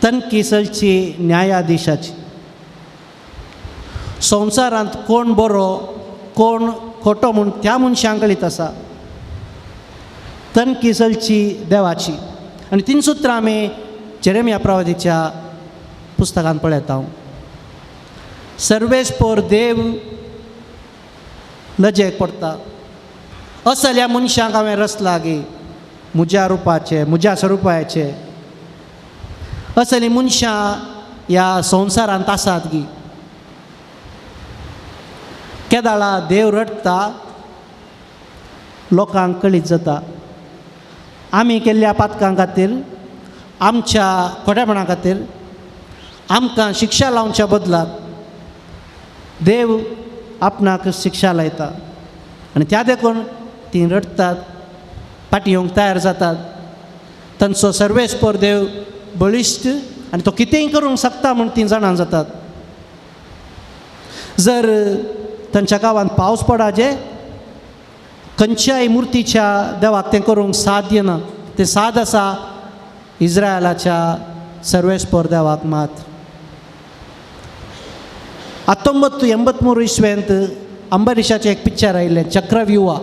तनकिसलची न्यायाधीशाची. संवसारांत कोण बरो कोण खोटो म्हूण त्या मनशांक कळीत आसा, तनकिसलची देवाची. आनी 3 सुत्रां आमी जेरेमिया प्रवादीच्या पुस्तकांत पळयता हांव. सर्वेस्पोर देव लजेक पडटा. असल्या मनशांक हांवें रचला गी, म्हज्या रुपाचे म्हज्या स्वरुपाचे. असलीं मनशां ह्या संवसारांत आसात गी. केदाळा देव रडटा, लोकांक कळीत जाता. आमी केल्ल्या पातकां खातीर, आमच्या खोटेपणा खातीर आमकां शिक्षा लावच्या बदलाक देव आपणाक शिक्षा लायता. आनी त्या देखून तीं रडतात, फाटीं येवंक तयार जातात. तांचो सर्वेस्पोर देव बळिश्ट आनी तो कितेंय करूंक शकता म्हूण तीं जाणां जातात. जर तांच्या गांवांत पावस पडाजे, खंयच्याय मुर्तीच्या देवाक तें करूंक साध्य ना. तें साद आसा इज्रायलाच्या सर्वेस्पोर देवाक मात. 1983 इसवेंत अंबरीशाचें एक पिक्चर आयिल्लें चक्रव्यूहा.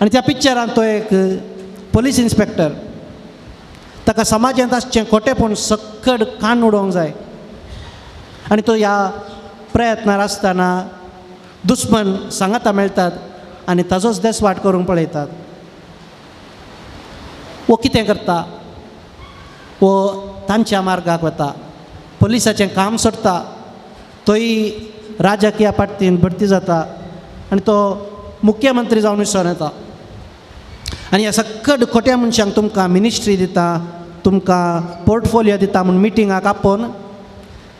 आनी त्या पिक्चरांत तो एक पुलीस इन्स्पेक्टर, ताका समाजांत आसचें खोटेपण सक्कड कान उडोवंक जाय. आनी तो ह्या प्रयत्नार आसतना दुस्मन सांगाता मेळटात आनी ताजोच देसवाट करूंक पळयतात. वो कितें करता, वो तांच्या मार्गाक वता, पुलिसाचें काम सोडटा, तोय राजकीय पार्टीन भरती जाता आनी तो मुख्यमंत्री जावन विसरून येता. आनी ह्या सक्कड खोट्या मनशांक तुमकां मिनिस्ट्री दिता, तुमकां पोर्टफोलियो दिता म्हूण मिटिंगाक आपोवन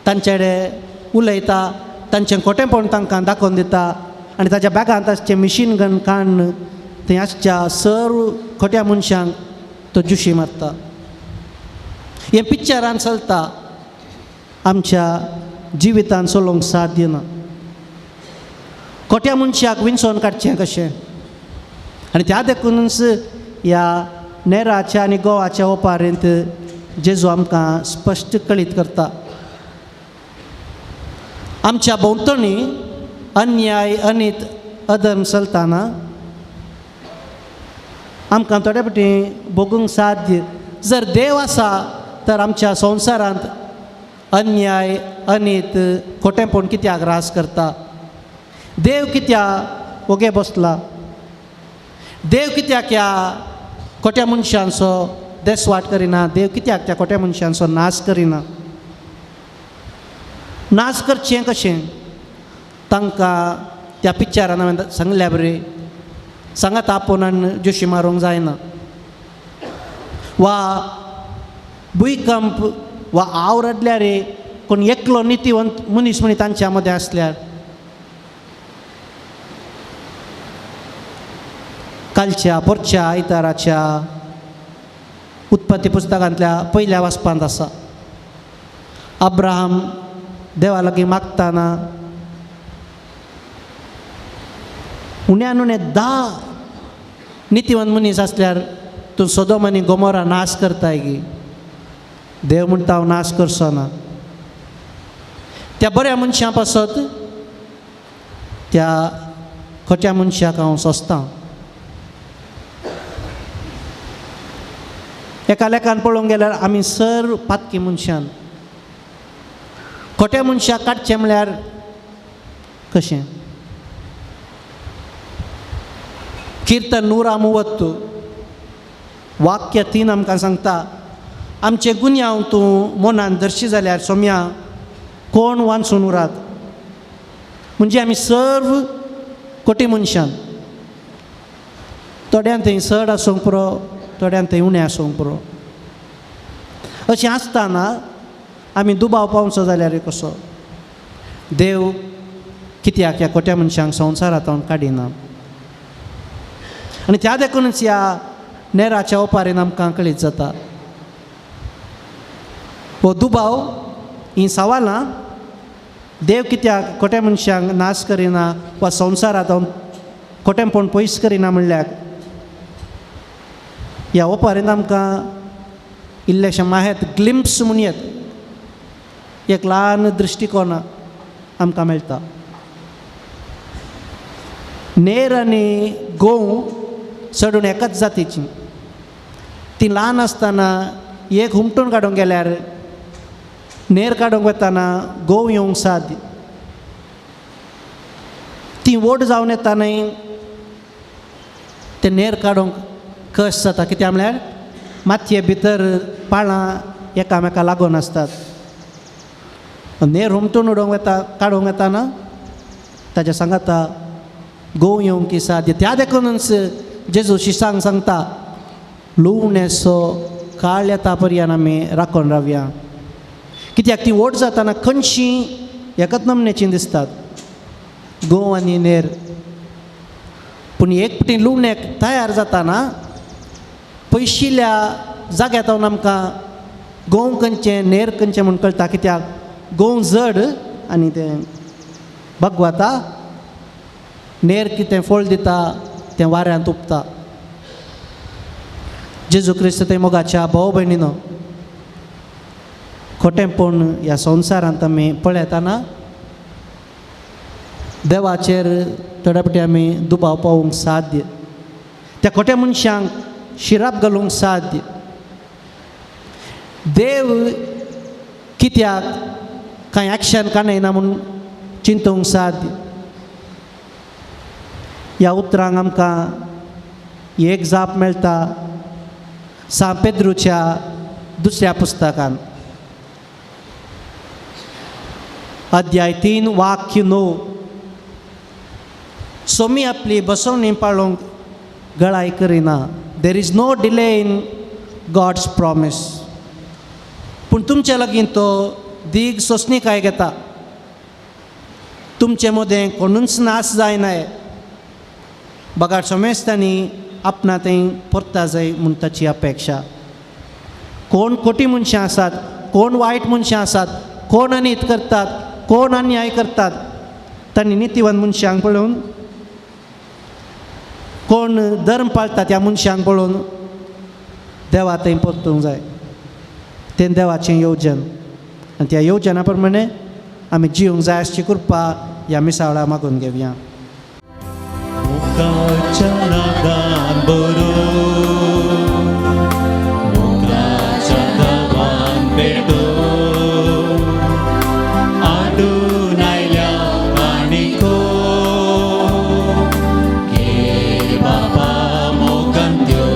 तांचे कडेन उलयता, तांचें खोटेपण तांकां दाखोवन दिता आनी ताच्या बॅगांत आसचें मिशीन गन काडून थंय आसच्या सर्व खोट्या मनशांक तो जुशी मारता. हें पिक्चरान चलता, आमच्या जिवितान चलोवंक साध्य ना. खोट्या मनशाक विंचोवन काडचें कशें. आनी त्या देखूनच ह्या नेराच्या आनी गोवाच्या ओपारेंत जेजू आमकां स्पश्ट कळीत करता. आमच्या भोंवतणी अन्याय अनीत अधर्म चलताना आमकां थोडे फावटी भोगूंक साध्य. जर देव आसा तर आमच्या संवसारांत अन्याय अनीत खोटेपण कित्याक रास करता. देव कित्याक ओगे बसला. देव कित्याक ह्या खोट्या मनशांचो देसवाट करिना. देव कित्याक त्या खोट्या मनशांचो नाश करिना. नाश करचें कशें तांकां त्या पिक्चरान हांवें सांगल्या बरें. सांगात आपोवनान जोशी मारूंक जायना. वा भुंयकंप वा आव रडल्यार कोण एकलो नितीवंत मनीस म्हणी तांच्या मदें आसल्यार कालच्या परच्या आयताराच्या उत्पत्ती पुस्तकांतल्या पयल्या वाचपांत आसा. अब्राहम देवा लागीं मागतना उण्यान उणे 10 नितीवंत मनीस आसल्यार तूं सोदोम आनी गोमोरा नाश करताय गी. देव म्हणटा हांव नाश करचो ना. त्या बऱ्या मनशां पासत त्या खोट्या मनशाक हांव सोंसतां. एका लेखान पळोवंक गेल्यार आमी सर्व पातकी मनशान खोट्या मनशाक काडचें म्हळ्यार कशें. कीर्तन 130 वाक्य 3 आमकां सांगता आमचे गुन्यांव तूं मनान धरशी जाल्यार सोम्या कोण वाचून उरात. म्हणजे आमी सर्व खोटी मनशान थोड्यांक थंय चड आसूंक पुरो थोड्यांक थंय उणें आसूंक पुरो. अशें आसतना आमी दुबाव पावचो जाल्यार कसो. देव कित्याक ह्या खोट्या मनशांक संवसारांत काडिना. आनी त्या देखूनच ह्या नेराच्या ओपारेन आमकां कळीत जाता. हो दुबाव ही सवालां देव कित्याक खोट्या मनशांक नाश करिना वा संवसारांत खोटेपण पयस करिना म्हणल्यार ह्या ओपारेन आमकां इल्लेशें माहेत ग्लिम्प्स म्हणयत एक ल्हान दृश्टिकोण आमकां मेळटा. नेर आनी गोव चडून एकाच जातीची. ती ल्हान आसतना एक हुमटून काडूंक गेल्यार नेर काडूंक वताना गोव येवंक साद. ती व्हड जावन येतानय ते नेर काडूंक कश जाता. कित्याक म्हळ्यार मातये भितर पाळां एकामेका लागून आसतात. नेर हुमटून उडोवंक काडूंक येताना ताच्या सांगाता गोव येवंक साद्य. त्या देखूनच जेजू शिसांक सांगता लुवणेसो काळ येता पर्यंत आमी राखून रावया. कित्याक ती व्हड जाताना खंयचीं एकाच नमनेचीं दिसतात गोव आनी नेर. पूण एक फावटी लुवणेक तयार जाताना पयशिल्ल्या जाग्यार रावन आमकां गोव खंयचें नेर खंयचें म्हूण कळटा. कित्याक गोव जड आनी तें भगवता. नेर कितें फळ दिता तें वाऱ्यांत उपता. जेजू क्रिस्त थंय मोगाच्या भाव भयणीनो खोटेपण ह्या संवसारांत आमी पळयतना देवाचेर थोड्या फावटी आमी दुबाव पावूंक साध्य. त्या खोट्या मनशांक शिराप घालूंक साध्य. देव कित्याक कांय एक्शन काडयना म्हूण चिंतूंक साध्य. ह्या उतरांक आमकां एक जाप मेळटा सा पेद्रूच्या 2ऱ्या पुस्तकान अध्याय 3 वाक्य 9. सोमी आपली बसवणी पाळोवंक गळाय करिना. There is no delay in God's promise. पूण तुमचे लागीं तो दीग सोंसणीकाय घेता. तुमचे मदें कोणूच नाश जायनाय. बगाड सोमेस्तांनी आपणा थंय परता जाय म्हूण ताची अपेक्षा. कोण खोटी मनशां आसात कोण वायट मनशां आसात कोण अनीत करतात कोण अन्याय करतात तांणी नितीवन मनशांक पळोवन कोण धर्म पाळटा त्या मनशांक पळोवन देवा थंय परतूंक जाय. तें देवाचें येवजन आनी त्या येवजना प्रमाणे आमी जिवंक जाय अशी कृपा ह्या मिसावळा मागून घेवया. मुखाच्या नादान बरो मुखाच्या दावान पेटो आडून आयल्या आनीको घे बाबा मोगान त्यो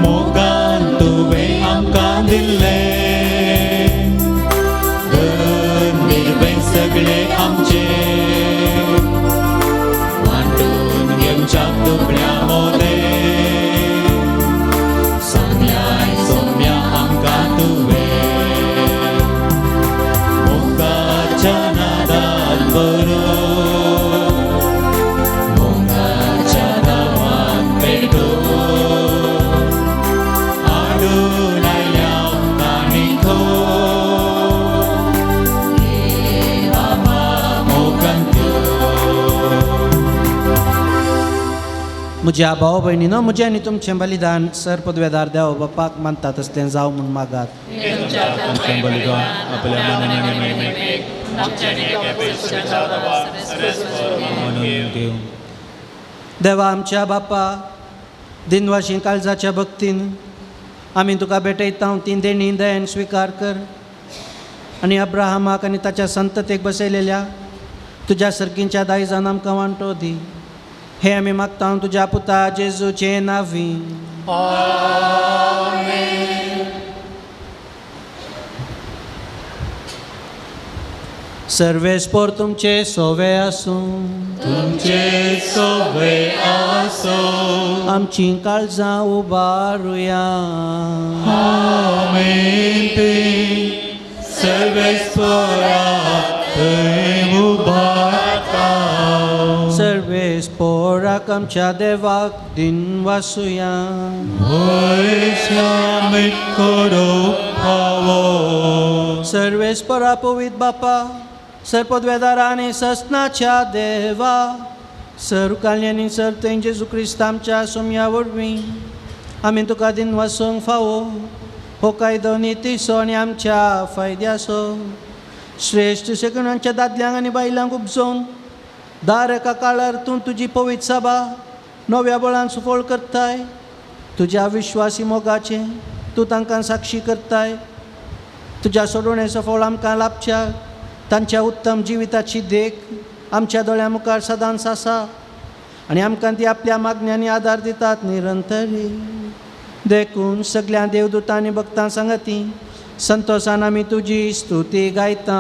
मोगान तुवें आमकां दिल्लें धन निर्भय सगळे आमचे वांटून घेवच्या तुकड्या मोदे सोम्याय सोम्या आमकां तुवें मोगाच्या नादान बरो मोगाच्या दावान पेटो आडून आयल्या आनीको घे बाबा मोगान त्यो. म्हज्या भाव भयणीनो, म्हजें आनी तुमचें बलिदान सर पदवेदार देवा बापाक मानता तसलें जावं म्हूण मागात. तुमचें बलिदान आपल्या मनान आनी महिमेक म्हणून घेवं. देवा आमच्या बापा, दिनवाशी काळजाच्या भक्तीन आमी तुका भेटयता ती देणी दयेन स्विकार कर आनी अब्राहमाक आनी ताच्या संततेक बसयलेल्या तुज्या सर्गींच्या दायजान आमकां वांटो दी. हे आमी मागता तुज्या पुता जेजूचे नांवी. सर्वेस्पोर तुमचे सोवे आसूं, तुमचे सोवे आसो आमची काळजां उबारुया. आमेन. ते सर्वेस्परा थंय उबारता. सर्वेस्पोराक आमच्या देवाक दिन वासुया. वैश्यामीत करो फावो. सर्वेस्परा पवित बापा, सरपदवेदारा आनी ससनाच्या देवा, सर काल्यानी सर थंय जेजू क्रिस्त आमच्या सोम्या वरवीं आमी तुका दिन वासूंक फावो. हो कायदो नितीसो आनी आमच्या फायद्याचो. श्रेश्ठ सेकंडांच्या दादल्यांक आनी बायलांक उपजोवन दार एका काळार तूं तुजी पवित्र सभा नव्या बळान सुफोळ करताय. तुज्या विश्वासी मोगाचें तूं तांकां साक्षी करताय. तुज्या सोडवणे सफळ आमकां लाभच्या तांच्या उत्तम जिविताची देख आमच्या दोळ्या मुखार सदांच आसा आनी आमकां ती आपल्या मागण्यांनी आदार दितात निरंतरी. देखून सगळ्या देवदूतांनी भक्तां सांगती संतोशान आमी तुजी स्तुती गायता.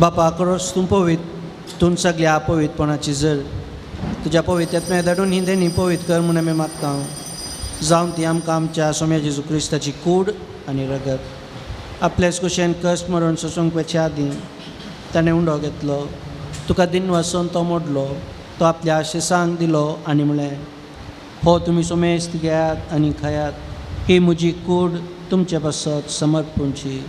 बापा करोस तूं पवित, तूं सगळ्या अपवितपणाची जर तुज्या पवित्रत्म्या धाडून ही देणी पवित्र कर म्हूण आमी मागता. जावन ती आमकां आमच्या सोम्या जेजू क्रिस्ताची कूड आनी रगत आपल्याच कुशेन कश्ट मरून सोसूंक वेच्या आदीं ताणें उंडो घेतलो. तुका दिन वासून तो मोडलो. तो आपल्या आशिसांक दिलो आनी म्हळें, हो तुमी सोमेस्त घेयात आनी खायात. ही म्हजी कूड तुमचे बसत समर्पूंची.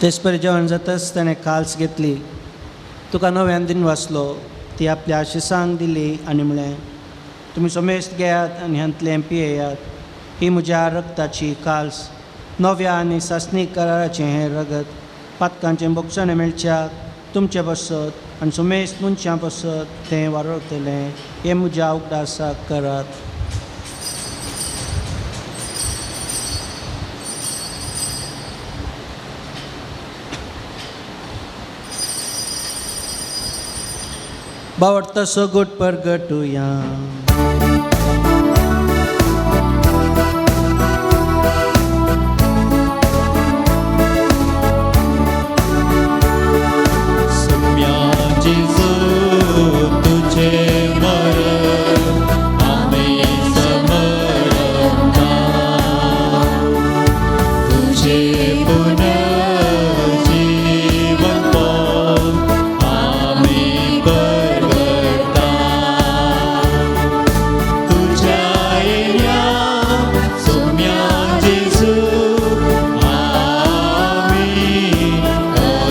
तेचपरी जेवण जाताच ताणें काल्स घेतली, तुका नव्यान दिन वाचलो, ती आपल्या आशिसांक दिली आनी म्हळें, तुमी सोमेस्त घेयात आनी ह्यांतलें पियेयात, ही म्हज्या रगताची काल्स, नव्या आनी सासणीक कराराचें हें रगत, पातकांचें बोगसणें मेळच्याक तुमचे बसत आनी सोमेस्त मनशां बसत तें वाडरतलें, हें म्हज्या उगडासाक करात. बावडता सो गुट परगटुया. सम्या जेजू तुझे मरण आम्ही समरता, तुझे पुनर्जीवन पावून आम्ही परगटा. तुझ्या येण्या सम्या जेजू आम्ही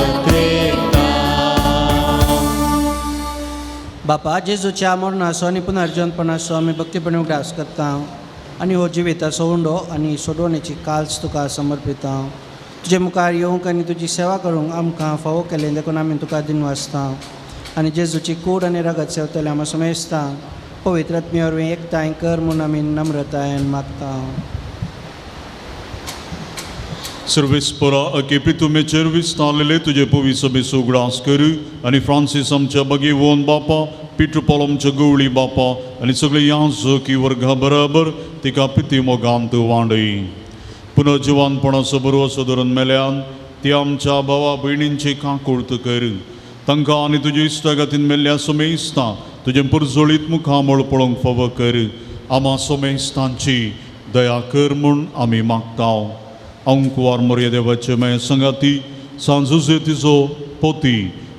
अत्रेता. बापा जेजूच्या मरणाचो आनी पुनर्जन्मपणाचो आमी भक्तीपणे उगडास करता आनी हो जिविताचो उंडो आनी सोडवणेची काल्स तुका समर्पिता. तुजे मुखार येवंक आनी तुजी सेवा करूंक आमकां फावो केलें देखून आमी तुका दिन वाचता आनी जेजूची कूड आनी रगत सेवतले आमी समेजता. पवित्र आत्मे वरवीं एकठांय कर म्हूण आमी नम्रतायेन मागता. सर्वेस्परा अकेपी तुमे चेरविस्तालेले तुझे पवी सभे सुगडास कर आणि फ्रांसीस आमच्या भगीवोन बापा, पीटर पॉल आमच्या गवळी बापा आणि सगळे याजकी वर्गा बराबर तिका पिती मोगांत वांडई. पुनर्जीवानपणाचो बरो असो धरून मेल्यान ती आमच्या भावा भयणींची काकुळत कर. तांकां आनी तुजे इश्टागातीन मेल्ल्या सोमेस्तां तुजे पुरजोळीत मुखामळ पळोवंक फावो कर. आम्हा सोमेस्तांची दया कर म्हूण आमी मागता. अंकुवार मोरया देवाचे माय संगाती सांजुजे तिचो पोती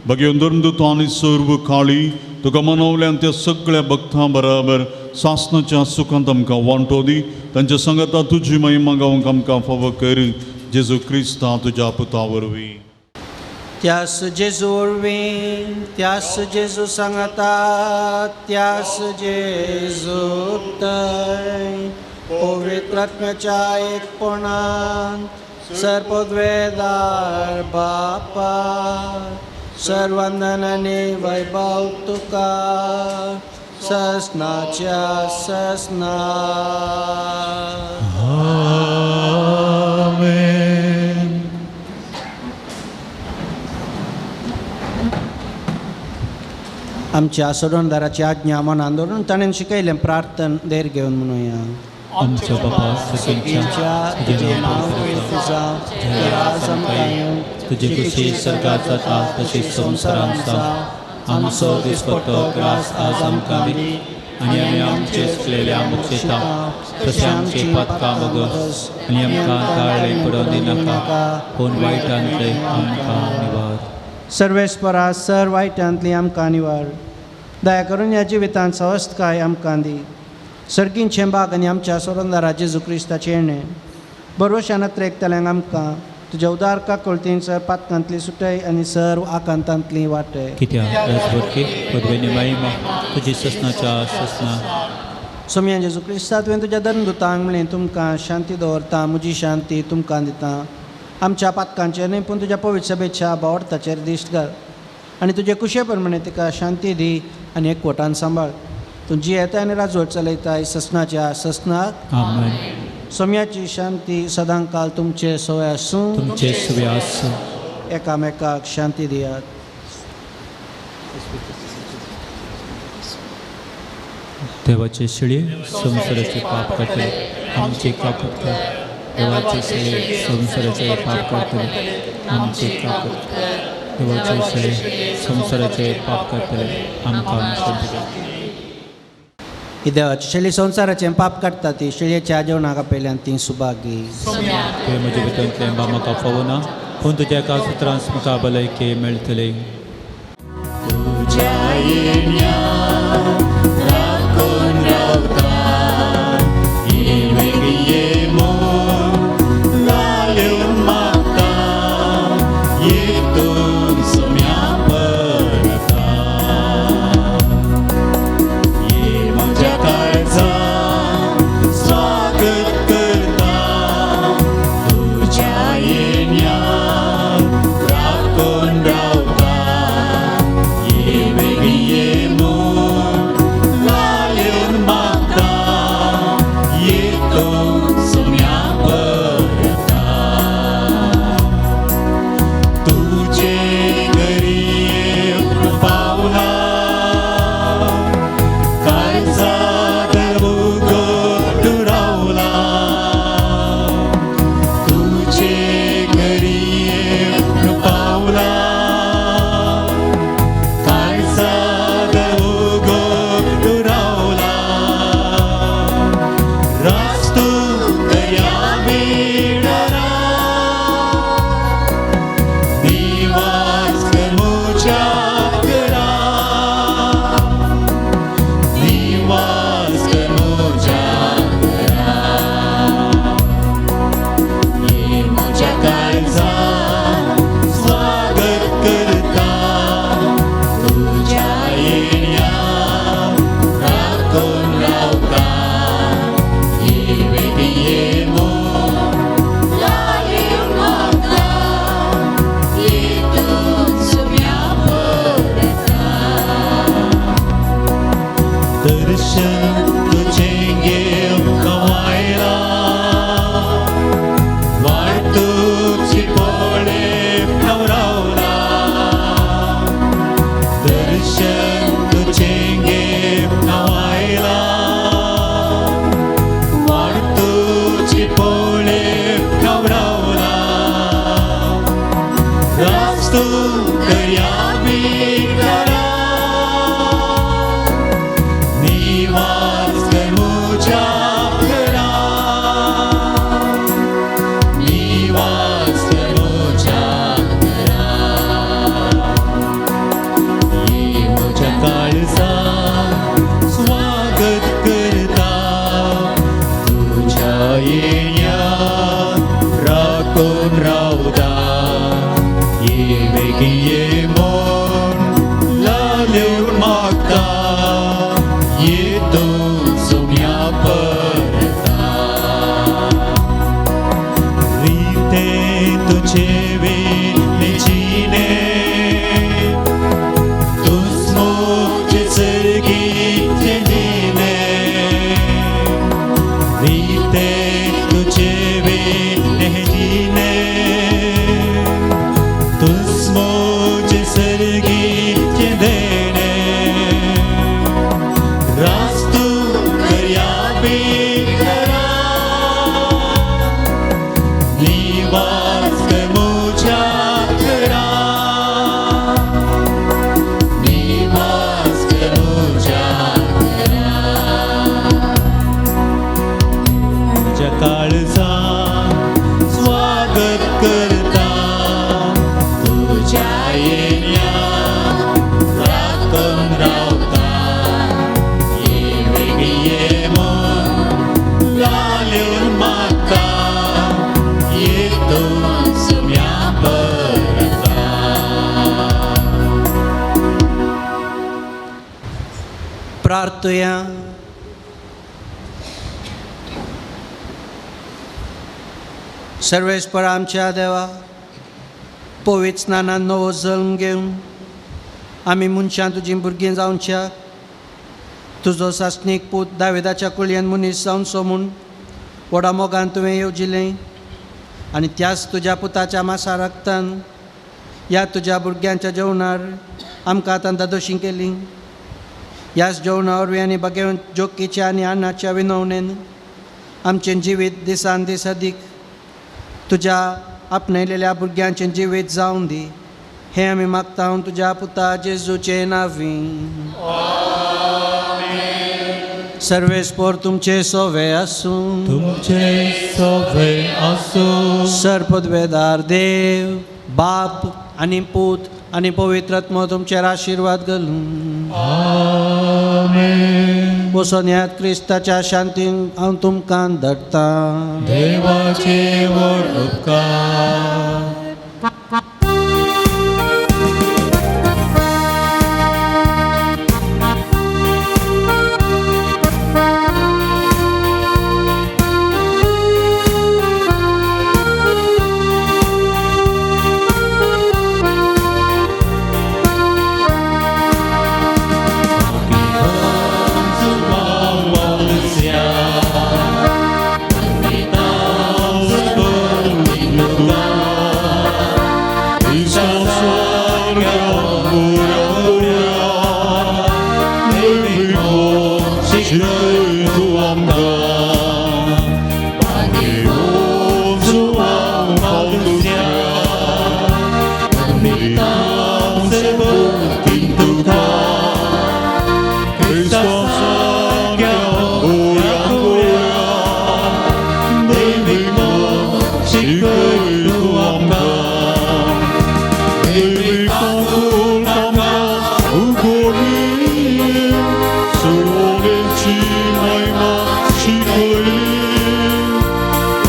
भगवन धर्मदूत आनी सर्व काळी तुका मनवल्यान त्या सगळ्या भक्तां बराबर सासणाच्या सुखांत आमकां वांटो दी. तांच्या संगता तुजी महिमा गावंक आमकां फावो कर. जेजू क्रिस्ता तुज्या पुता वरवीं. त्यास जेजू वरवीं, त्यास जेजू सांगता, त्यास जेजू तय पवित्र आत्म्याच्या एकपणान सर्पद्वेदार बापा सर्वंदन आनी वैभव तुका ससनाच्या ससना. आमेन. आमच्या सोडवणदाराची आज्ञा मनान धरून ताणें शिकयलें प्रार्थन देर घेवन म्हणुया. आमच्या बापा सगळ्यांच्या तुझे नाव पवित्र जावं, तुजें राज आमकां येवं, तुझे कुशी स्वर्गात जाता तशीच संवसारांत जावं. आमचो दिसपट्टो ग्रास आज आमकां दी आनी आमी आमचे चुकलेल्या मुक्षेता तशें आमची पातकां बगस आनी आमकां ताळ्ळे पडोवन दिनाका, पूण वायटांतले आमकां निवार. सर्वेस्परा सर वायटांतली आमकां निवार. दया करून ह्या जिवितांत सवस्थकाय आमकां दी. सर्गींचें बाग आनी आमच्या सोडवणदारा जेजू क्रिस्ताचें येणें बरोवशान त्रेकतल्यांक आमकां तुज्या उदार काकुळतीन सर पातकांतली सुटय आनी सर्व आकांतांतली वाटय. कित्याक राजभटकी पदवेनी महिमा तुजी ससनाच्या ससना. सोम्या जेजू क्रिस्ता तुवें तुज्या धर्मदुतांक म्हणलें तुमकां शांती दवरता, म्हजी शांती तुमकां दिता. आमच्या पातकांचेर न्ही पूण तुज्या पवित्र सभेच्या बावडताचेर दिश्ट घाल आनी तुजे कुशे प्रमाणे तिका शांती दी आनी एकवटान सांबाळ. तूं जी येता आनी राजवट चलयताय ससनाच्या ससनाक. आमेन. सोम्याची शांती सदां काल तुमचे सवय आसूं. तुमचे सवे आसूं. एकामेकाक शांती दियात. देवाचे शिळे संवसाराचे पाप काडटले आमचे काकूट. देवाचे शिळे संवसाराचे पाप काडटले आमचे काकूट. देवाचे शिळे संवसाराचे पाप काडटले आमकां शांती दी. ही देवाची शेळी संवसाराचें पाप काडटा ती शेळयेच्या जेवणाक आपयल्यान ती सुभागी. तुवें म्हजे भितरतलें म्हाका फावो ना, पूण तुज्या एका सुत्रांस म्हाका भलायकी मेळटली. दर्शन तुझे घेऊन कवायला वाटूची पोळे नवरावला दर्शन तुझे घेऊन कवायला वाटूची पोळे नवरावला रास्तू दर्यावी करा निवास मुझा घरा निवास मुझा घरा ये मुझा काळजा स्वागत करता तुझ्या येण्यात राखून रावता ये वेगी ये मन लालेऊन मागता ये तो सोम्या परता रीते तुझे वेने जीने तुझ मुझे सर्गीचे जीने रीते तुझे वेने जीने तुझ मुझे सर्गीचे देणे रास्तू दर्यावी करा निवास मुझा घरा निवास मुझा घरा तुझ्या काळजा स्वागत करता तुझ्या येण्यात राखून रावता ये वेगी ये मन लालेऊन मागता ये तो सोम्या परता प्रार्थया सर्वेस्पर आमच्या देवा पवित्र स्नानान नवो जल्म घेवन आमी मनशां तुजीं भुरगीं जावच्या तुजो सासणीक पूत दाविदाच्या कुळयेन मनीस जावन सो म्हूण व्हडा मोगान तुवें येवजिलें आनी त्याच तुज्या पुताच्या मासा रक्तान ह्या तुज्या भुरग्यांच्या जेवणार आमकां आतां दादोशी केली ह्याच जेवणा वरवीं आनी बागेवन जोकीच्या आनी आन्नाच्या विनवणेन आमचें जिवीत दिसान दीस अदीक तुज्या आपणयलेल्या भुरग्यांचें जिवीत जावं दी हें आमी मागता हांव तुज्या पुता जेजूचे नांवीं सर्वेस्पर तुमचे सोवे आसूं तुमचे सोवे आसूं सर्पदवेदार देव बाप आनी पूत आनी पवित्र आत्मो तुमचेर आशिर्वाद घालूं आमेन वचून ह्या क्रिस्ताच्या शांतीन हांव तुमकां धाडटा देवाचे व्हड उपकार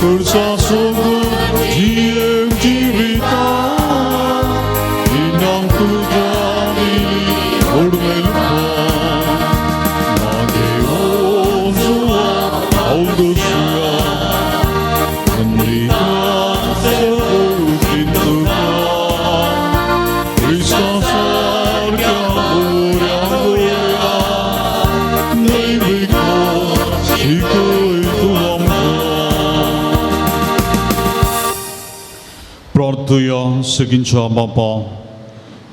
Kursa सगळ्यांच्या बापा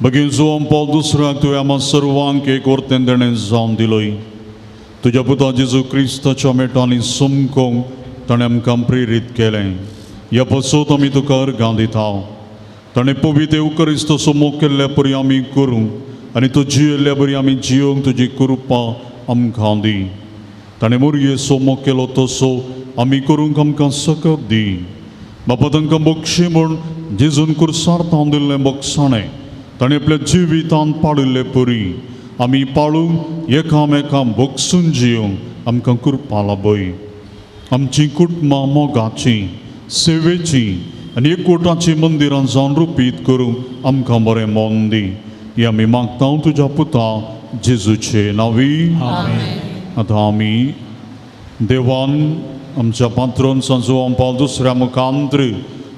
बेगीन जुवान पॉल दुसऱ्याक तुवें आम्हा सर्वांक एक वर्तें देणें जावन दिलोय तुज्या पुता जेजू क्रिस्ताच्या मेटांनी समकोंक ताणें आमकां प्रेरीत केलें ह्या पासत आमी तुका अर्गां दिता ताणें पवित्र एवकरिस्त समोग केल्ल्या परी आमी करूं आनी तो जियेल्ल्या बरी आमी जियोंक तुजी कृपा आमकां दी ताणें मोरये समोग केलो तसो आमी करूंक आमकां सकत दी बापा तांकां बक्षी म्हूण जेजून कुर्सार तावन दिल्लें बक्षाणें ताणें आपल्या जिवितांत पाडिल्ले परी आमी पाळूंक एकामेकां बगसून जियोंक आमकां कृपा लाभय आमची कुटुंबां मोगाची सेवेची आनी एकवटाची मंदिरां जावन रुपीत करूंक आमकां बरें मोन दी हें आमी मागता तुज्या पुता जेजूचे नांवी आतां आमी देवान आमच्या पात्रोन जुवान पॉल दुसऱ्या मुखांत्र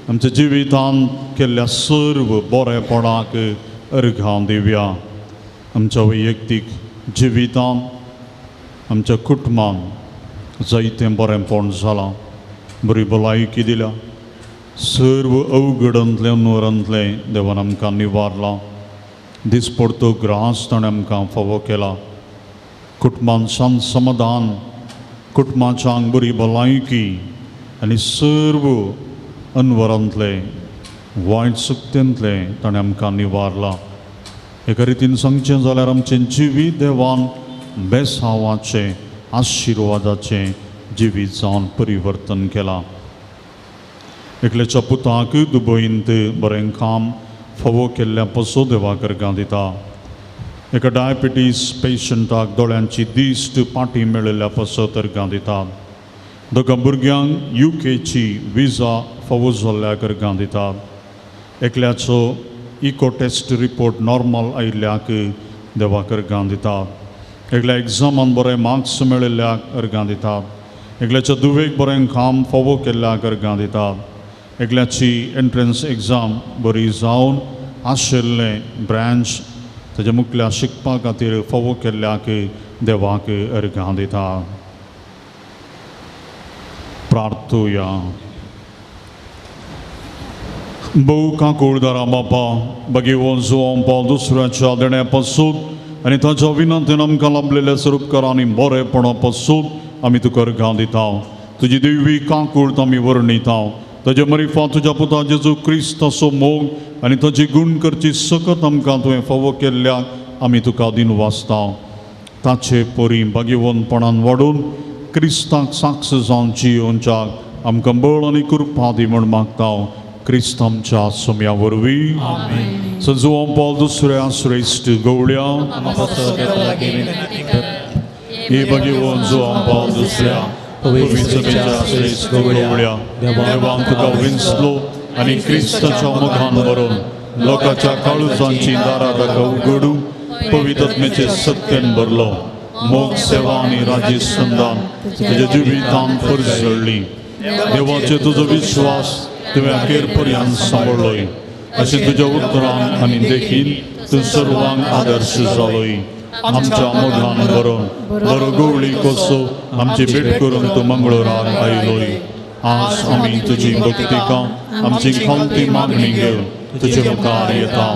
आमच्या जिवितांत केल्ल्या सर्व बरेपणाक अर्घां दिवया आमच्या वैयक्तीक जिवितांत आमच्या कुटुंबांत जायतें बरेंपण जालां बरी भलायकी दिल्या सर्व अवघडांतले अनवरांतले देवान आमकां निवारलां दिसपडतो ग्रास ताणें आमकां फावो केला कुटुंबांत शांत समाधान कुटुंबाच्या आंग बरी भलायकी आनी सर्व अनवरांतले वायट सुक्तेंतले ताणें आमकां निवारलां एका रितीन सांगचें जाल्यार आमचें जिवीत देवान बेसांवाचें आशिर्वादाचें जिवीत जावन परिवर्तन केलां एकल्याच्या पुताक दुबयंत बरें काम फावो केल्ल्या पासो देवाक अर्गां दिता एका डायबिटीज पेशंटाक दोळ्यांची दिश्ट पाटी मेळिल्ल्या पासत अर्गां दितात दोगां भुरग्यांक UKची विजा फावो जाल्ल्याक अर्गां दितात एकल्याचो इको टेस्ट रिपोर्ट नॉर्मल आयिल्ल्याक देवाक अर्गां दितात एकल्या एग्जामान बरे मार्क्स मेळिल्ल्याक अर्गां दितात एकल्याच्या दुवेक बरें काम फावो केल्ल्याक अर्गां दितात एकल्याची एंट्रन्स एग्जाम बरी जावन आशिल्लें ब्रांच ताच्या मुखल्या शिकपा खातीर फावो केल्ल्याक देवाक अर्गां दितात प्रार्थुया भोव काकूळदारा बापा बगेवो जुवान पॉल दुसऱ्याच्या देण्या पासून आनी ताच्या विनंतीन आमकां लाभलेल्या स्वरूपकारांनी बरेपणा पासून आमी तुका अर्गां दिता तुजी देवी काकूळट आमी वर्णिता ताजे मरिफा तुज्या पुता जेजू क्रिस्ताचो मोग आनी ताची गुण करची सकत आमकां तुवें फावो केल्ल्याक आमी तुका दिन वाचता ताचे परी भाग्यवंतपणान वाडून क्रिस्ताक साक्ष जावन जियोवच्याक आमकां बळ आनी कृपा दी म्हूण मागता क्रिस्त आमच्या सोम्या वरवीं जुवान पॉल दुसऱ्या श्रेश्ठ गवळ्या हे भाग्यवंत जुवान पॉल दुसऱ्या पवित्र श्रेश्ठ गवळ्या देवान तुका विंचलो आनी क्रिस्ताच्या मुखान व्हरून लोकांच्या काळुजांची दारां ताका उगडूं पवित्रत्मेचे सत्यन भरलो मोग सेवा आनी राजी संदान तुज्या जिवितांत परजळ्ळी देवाचे तुजो विश्वास तुवें अखेर पर्यंत सांबाळ्ळोय अशें तुज्या उतरान आनी देखीन तूं सर्वांक आदर्श जालोय आमच्या मोगान बरोवन बरो गवळी कसो आमची भेट करून तूं मंगळुराक आयलोय आज आमी तुजी भक्तिका आमची खावती मागणी घेवन तुजे मुखार येता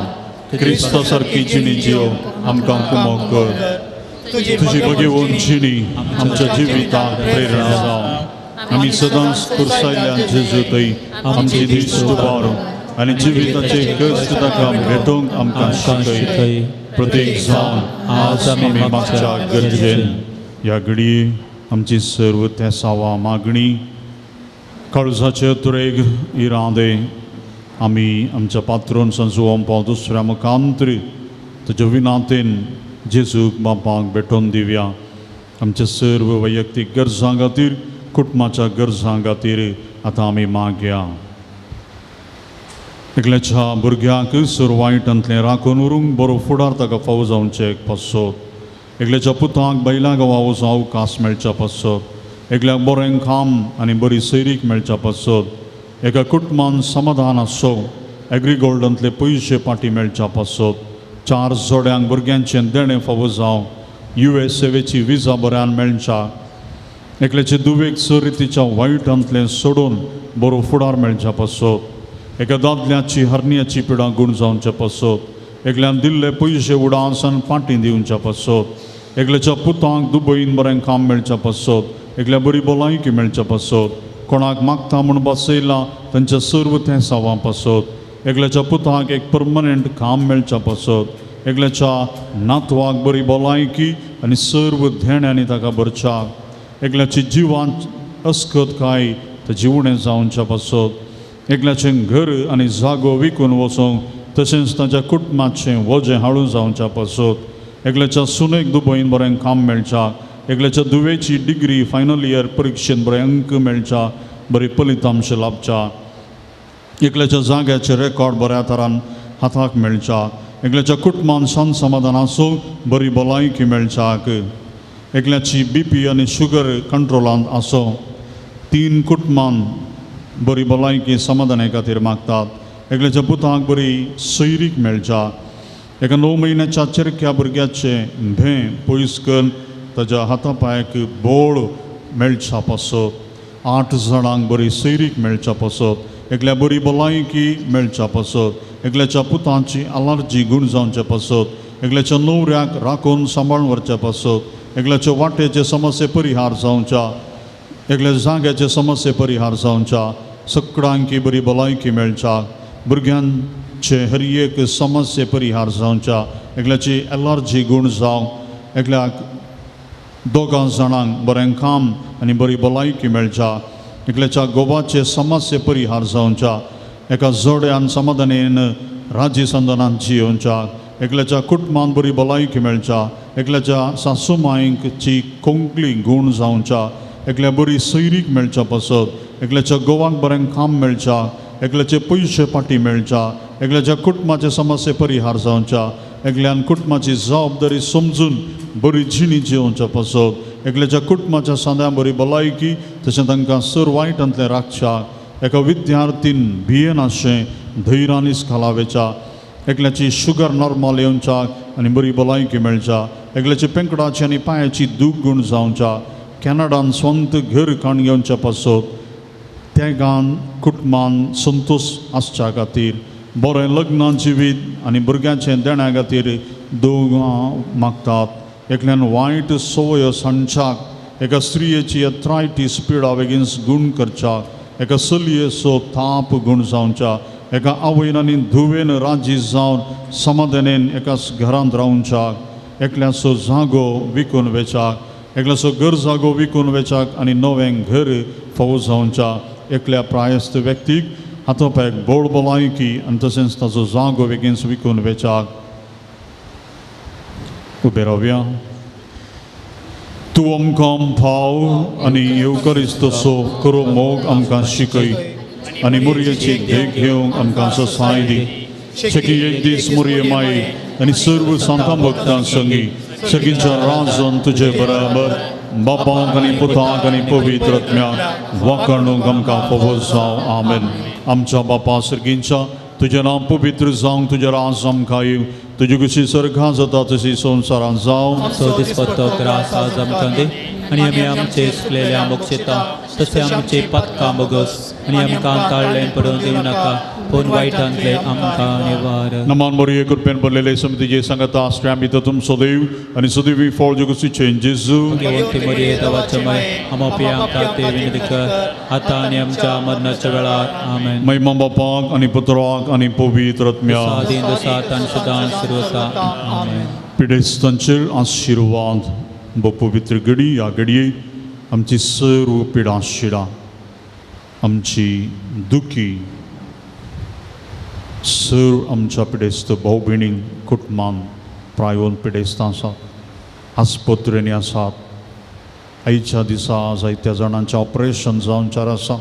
क्रिस्ता सारकी जिणी जियो आमकां कुमोग कर तुजी भगवंत जिणी आमच्या जिविताक प्रेरणा जावं आमी सदांच कुर्सायल्या जेजूतय आमची दिश्ट उबारून आनी जिविताचे कश्ट ताका भेटोवंक आमकां शिकय प्रत्येक जावन आज आमी मागच्या गरजेन ह्या घडये आमची सर्व तेसावा मागणी काळजाचे तुरेग इरादे आमी आमच्या पात्रोन जुवान पॉल दुसऱ्या मुखांत्र तुज्या विनातेन जेजूक बापाक भेटोवन दिवया आमच्या सर्व वैयक्तीक गरजां खातीर कुटुंबाच्या गरजां खातीर आतां आमी मागया एकल्याच्या भुरग्याक सुरवायटांतलें राखून व्हरूंक बरो फुडार ताका फावो जावचें पासत एकल्याच्या पुताक बैला गांवा वचून अवकाश मेळच्या पासत एकल्याक बरें काम आनी बरी सैरीक मेळच्या पासत एका कुटुंबान समाधान आसो एग्रीगोल्डांतले पयशे पाटी मेळच्या पासत 4 जोड्यांक भुरग्यांचें देणें फावो जावं US सेवेची विजा बऱ्यान मेळच्या एकल्याचे दुवेक सरितीच्या वायटांतलें सोडून बरो फुडार मेळच्या पासत एका दादल्याची हरण्याची पिडा गूण जावच्या पासत एकल्यान दिल्ले पयशे उडासन फाटी दिवच्या पासत एकल्याच्या पुतांक दुबईन बरें काम मेळच्या पासत एकल्या बरी भलायकी मेळच्या पासत कोणाक मागता म्हूण बसयला तांच्या सर्व तें सावा पासत एकल्याच्या पुतांक एक परमनंट काम मेळच्या पासत एकल्याच्या नातवाक बरी भलायकी आनी सर्व धेण्यानी ताका भरच्याक एकल्याची जिवांत अस्खत काय ते जिवणें जावच्या पासत एकल्याचें घर आनी जागो विकून वचोंक तशेंच ताच्या कुटुंबाचें वजें हाडून जावच्या पासत एकल्याच्या सुनेक दुबईन बरें काम मेळच्याक एकल्याच्या दुवेची डिग्री फायनल इयर परिक्षेंत बरे अंक मेळच्या बरी फलितांश लाभच्या एकल्याच्या जाग्याचे रेकॉर्ड बऱ्या तरान हाताक मेळच्या एकल्याच्या कुटुंबान शांत समाधान आसूं बरी भलायकी मेळच्याक एकल्याची BP आनी शुगर कंट्रोलांत आसूं 3 कुटुंबान बरी भलायकी समाधाना खातीर मागतात एकल्याच्या पुताक बरी सैरीक मेळच्या एका 9 म्हयन्याच्या चेरक्या भुरग्याचें भें पयस करून ताच्या हातापांयाक बोळ मेळच्या पासत 8 जाणांक बरी सैरीक मेळच्या पासत एकल्या बरी भलायकी मेळच्या पासत एकल्याच्या पुतांची आलर्जी गूण जावच्या पासत एकल्याच्या न्हवऱ्याक राखून सांबाळून व्हरच्या पासत एकल्याच्या वाटेचे समस्ये परिहार जावच्या एकल्या जाग्याचे समस्ये परिहार जावच्या सगळ्यांकी बरी भलायकी मेळच्या भुरग्यांचे हर एक समस्ये परिहार जावच्या एकल्याची एलर्जी गूण जावं एकल्याक 2 जाणांक बरें काम आनी बरी भलायकी मेळच्या एकल्याच्या गोबाचे समस्ये परिहार जावच्या एका जोड्यान समाधानेन राजी संदनान जियोवच्या एकल्याच्या कुटुंबान बरी भलायकी मेळच्या एकल्याच्या सासू मांयची कोंकणी गूण जावच्या एकल्या बरी सैरीक मेळच्या पासत एकल्याच्या गोवाक बरें काम मेळच्या एकल्याचे पयशे पाटी मेळच्या एकल्याच्या कुटुंबाचे समस्ये परिहार जावच्या एकल्यान कुटुंबाची जबाबदारी समजून बरी जिणी जियोवच्या पासत एकल्याच्या कुटुंबाच्या सांद्या बरी भलायकी तशें तांकां सर वायटांतलें राखच्या एका विद्यार्थीन भियेन आशें धैर्यान इस्कालावेच्या एकल्याची शुगर नॉर्मल येवच्या आनी बरी भलायकी मेळच्या एकल्याची पेंकडाची आनी पांयाची दूख गूण जावच्या कॅनडान स्वंत घर काण घेवच्या पासत त्या गांवान कुटुंबान संतोश आसच्या खातीर बरें लग्न जिवीत आनी भुरग्यांचें देण्या खातीर दोगां मागतात एकल्यान वायट सवयो सांडच्याक एका स्त्रियेची एथ्रायटीस पिडा बेगीन गूण करच्याक एका चलयेचो ताप गूण जावच्या एका आवयन आनी धुवेन राजी जावन समाधानेन एका घरांत रावच्याक एकल्याचो जागो विकून वेचाक एकल्याचो घर जागो विकून वेचाक आनी नवें घर फावो जावच्या एकल्या प्रायस्त व्यक्तीक हातोपाक बोड भलायकी आनी तशेंच ताचो जागो बेगीन विकून वेचाक उबे रावया तूं आमकां भाव आनी येवकारिस्तोचो करो मोग आमकां शिकय आनी मुरयेची देख घेवंक आमकां ससाय दी सकी एक दीस मुरये माई आनी सर्व सांतां भक्तां संगी सगळींच्या राजन तुजे बराबर बापाक आनी पुताक आनी पवित्र आत्म्याक वाकणूक आमकां फावो जावं आमेन आमच्या बापा सर्गींच्या तुजें नांव पवित्र जावं तुजें राज आमकां येवं तुजी कशी सर्गां जाता तशी संवसारांत जावं सो दिसपतो ग्रास आज आमकां दे आनी आमी आमचे सुकलेल्या मोक्षेता तशें आमचे पत्का मोगस आनी आमकां ताळ्ळें पडून दिवं नाका पूण वायटांतले आमकां निवार नमान मरिये कृपेन भरलेले समितीचे सांगता आसले आमी तुमचो देव आनी सदैवी फळ जगसीचे जेजू देवंती मरिये देवाचो माय आमो पियांका ते विनंती कर आतां आनी आमच्या मरणाच्या वेळार आमेन महिमा बापाक आनी पुत्राक आनी पवित्र आत्म्याक सादीन दसात आनी सदां सुरवता आमेन पिडेस्तांचेर आशिर्वाद बो पवित्र घडी ह्या घडयेक आमची सर्व पिडां शिडां आमची दुखी सर आमच्या पिडेस्त भाऊ भयणींक कुटुंबान प्रायोन पिडेस्तां आसात आस्पत्रेनी आसात आयच्या दिसा जायत्या जाणांचें ऑपरेशन जावंचार आसा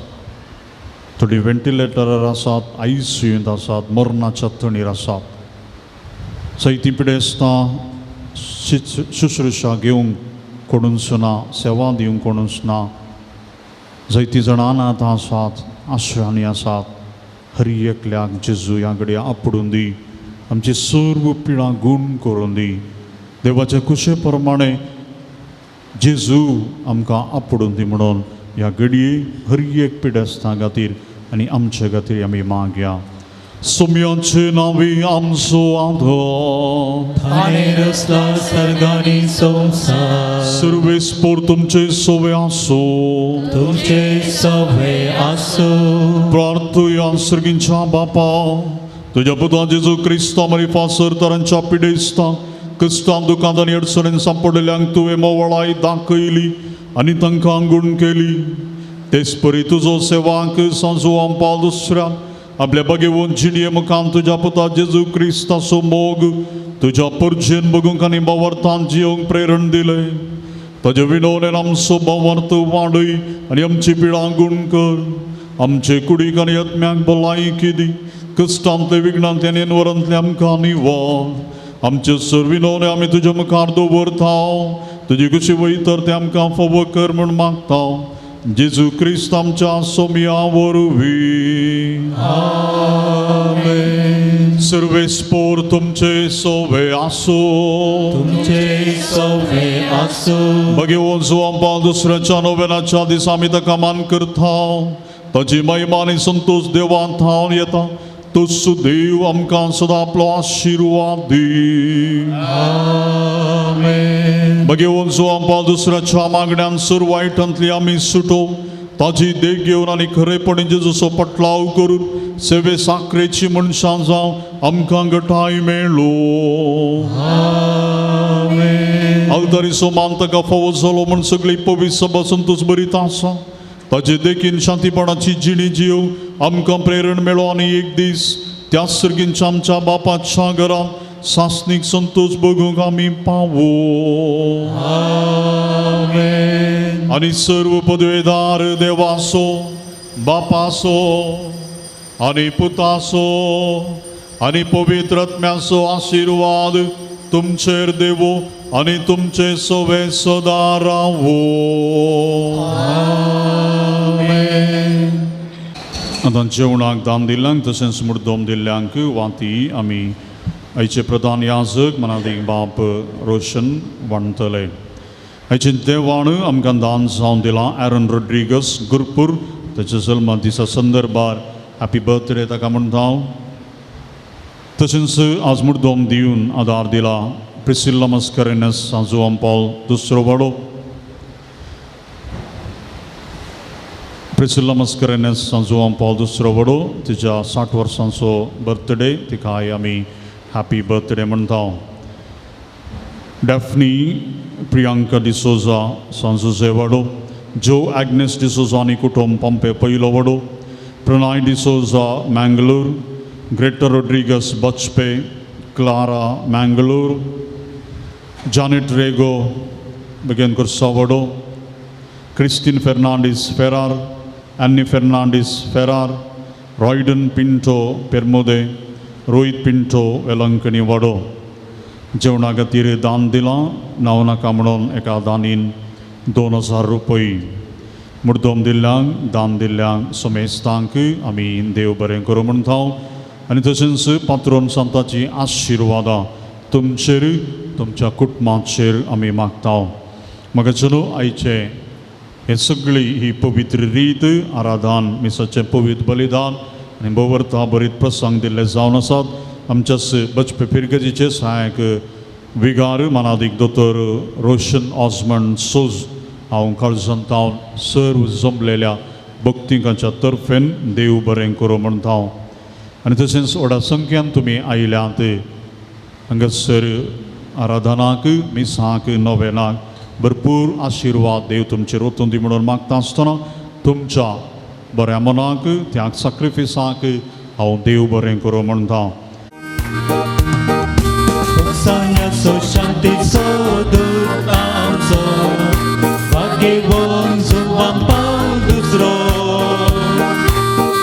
थोडी वेंटिलेटरार आसात ICUंत आसात मरणाच्या तणीर आसात जायतीं पिडेस्तां शुश्रुशा घेवंक कोणूच ना सेवा दिवंक कोणूच ना जायतीं जाणां अनाथ आसात आश्रांनी आसात हर एकल्याक जेजू ह्या घडये आपडून दी आमची सर्व पिडां गूण करून दी देवाचे कुशे प्रमाणे जेजू आमकां आपडून दी म्हणून ह्या घडये हर एक पिडेस्तां खातीर आनी आमचे खातीर आमी मागया. सोम्यांचे नांवी आमचो आदार. ताणें रचला सर्गांनी संवसार. सर्वेस्पोर तुमचे सोवे आसो. तुमचे सवे आसो. प्रार्थुया सर्गींच्या बापा, तुझ्या पुता जेजू क्रिस्ता मरी फासर तरांच्या पिडेस्ता कश्टां दुखांत आनी अडचणीन सांपडलेल्यांक तुवें मोवळाय दाखयली आनी तांकां गुण केली. तेच परी तुजो सेवाक सांजो आमपाल दुसऱ्याक आपल्या बगेवून जिणये मुखान तुझ्या पुता जेजू क्रिस्ताचो मोग तुझ्या परजेन बगूंक आनी बावर्तान जियोंक प्रेरण दिले. ताजे विनोवणेन आमचो बावर्त वाडय आनी आमची पिडां गुण कर. आमचे कुडीक आनी आत्म्याक भलायकी दी. कश्टांतले विघ्नांतले निवारांतले आमकां निवार. आमचे सर्विनोवणे आमी तुज्या मुखार दवरता. तुजी कशी वयतर ते आमकां फावो कर म्हूण मागता. जेजू क्रिस्त आमच्या सोम्या वरवीं. आमेन. सर्वेस्पोर तुमचे सोवे आसो. तुमचे सवे आसो. बगेवून जुवांपाल दुसऱ्याच्या नोवेनाच्या दिसा आमी ताका मान करता. ताची महिमा आनी संतोष देवान थावन येता. तोच देव आमकां सदां आपलो आशिर्वाद दी. आमेन. बगेवून जुवांपाल दुसऱ्याच्या मागण्यांत सर वायटांतली आमी सुटो. ताची देख घेवन आनी खरेपणी जेजूचो पटलाव करून सेवे साखरेची मनशां जावं आमकां घटाय मेळ्ळो. आमेन. अवतारीचो मान ताका फावो जालो म्हूण सगळी पवित्र सभा संतोष बरीत आसा. ताचे देखीन शांतीपणाची जिणी जियो आमकां प्रेरण मेळो आनी एक दीस त्या सर्गींच्या आमच्या बापाच्या घरांत सासणीक संतोष बगूंक आमी पावो. आमेन. आनी सर्व पदवेदार देवाचो बापाचो आनी पुताचो आनी पवित्र आत्म्याचो आशिर्वाद तुमचेर देवो आनी तुमचे सवे सदां रावो. आतां जेवणाक दान दिल्ल्यांक तशेंच मुर्दोम दिल्ल्यांक वाती आमी आयचे प्रधान याजक मनादीक बाप रोशन वांटतले. आयचे देवाण आमकां दान जावन दिलां एरन रोड्रिगस गुरपूर ताच्या जल्मा दिसा संदर्भार हॅपी बर्थडे ताका म्हणटा हांव. तशेंच आज मुर्दोम दिवन आदार दिला प्रिसिल्ला मस्करेनस सांजो आमपाल दुसरो वाडो. प्रिसिल्ला मस्करेनस सांजो आमपाल दुसरो वाडो तिच्या 60 वर्सांचो बर्थडे तिकाय आमी हॅपी बर्थडे म्हणटा. डॅफ्नी प्रियांका डिसोजा सांजोचे वाडो. जो ॲग्नेस डिसोजा आनी कुटुंब पंपे पयलो वाडो. Pranay D'Souza Mangalore. Greta Rodrigues Bajpe. Clara Mangalore. Janet Rego बेगेन करसा वाडो. Christine Fernandes Ferar. Annie Fernandes Ferar. Roydon Pinto Permude. Rohit Pinto Velankanni वाडो. जेवणा खातीर दान दिलां नांव नाका म्हणून एका दानीन 2000 रुपये. मुर्दोम दिल्ल्यांक दान दिल्ल्यांक समेस्तांक आमी देव बरें करूं म्हणटा. आनी तशेंच पात्रोन संताची आशिर्वादां तुमचेर तुमच्या कुटुंबाचेर आमी मागता. म्हाका चलो आयचे हे सगळी ही पवित्र रीत आराधन मिसाचें पवित्र बलिदान आनी बवरता बरीत प्रसंग दिल्ले जावन आसात. आमच्याच बचपे पिरगजीचे सहायक विगार मनादीक दोतोर रोशन ऑस्मंड सोज हांव काळजांतावन सर्व जमलेल्या भक्तिकांच्या तर्फेन देव बरें करूं म्हणटा. आनी तशेंच व्हडा संख्यान तुमी आयल्यात हांगासर आराधनाक मिसाक नोवेनाक भरपूर आशिर्वाद देव तुमचेर वचून दी म्हणून मागता आसतना तुमच्या बऱ्या मनाक त्या सॅक्रिफिसाक हांव देव बरें करूं म्हणटा. Sanyaso shantiso dutamso Bagewon zuwampal dusro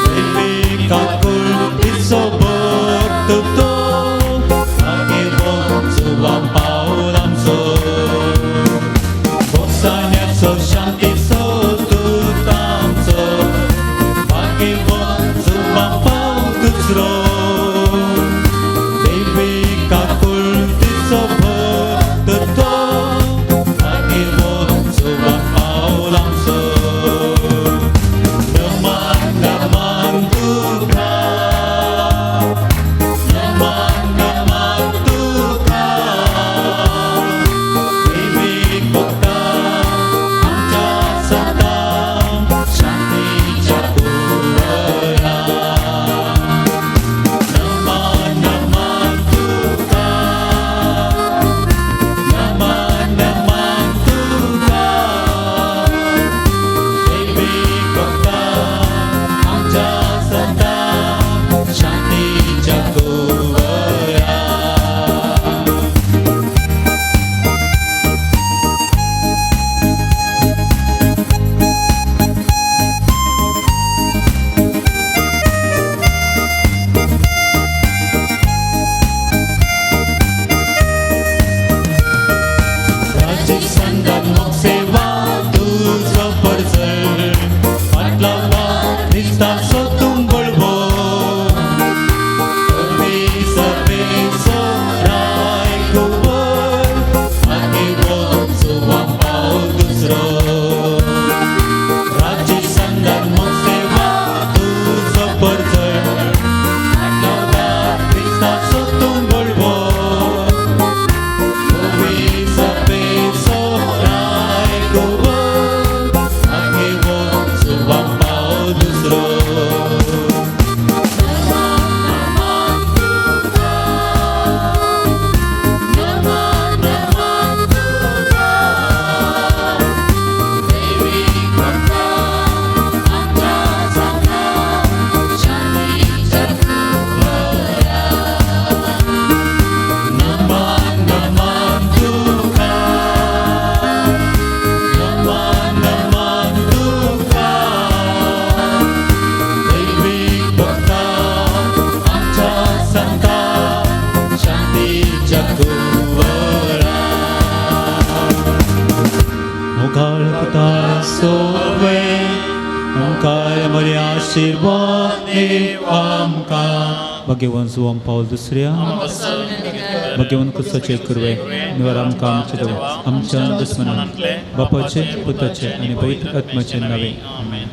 Devika kultiso bortuto Bagewon zuwampal amso Sanyaso shantiso dutamso Bagewon zuwampal dusro Devika kultiso bortuto बरे आशीर्वाद देव आमकां भगवान जुवाम पावल दुसऱ्या भगवान कुसाचे करवे निवार आमकां आमचे देव आमच्या दुस्मनांतले बापाचे पुताचे आनी पवित्र आत्म्याचे नवे आमेन.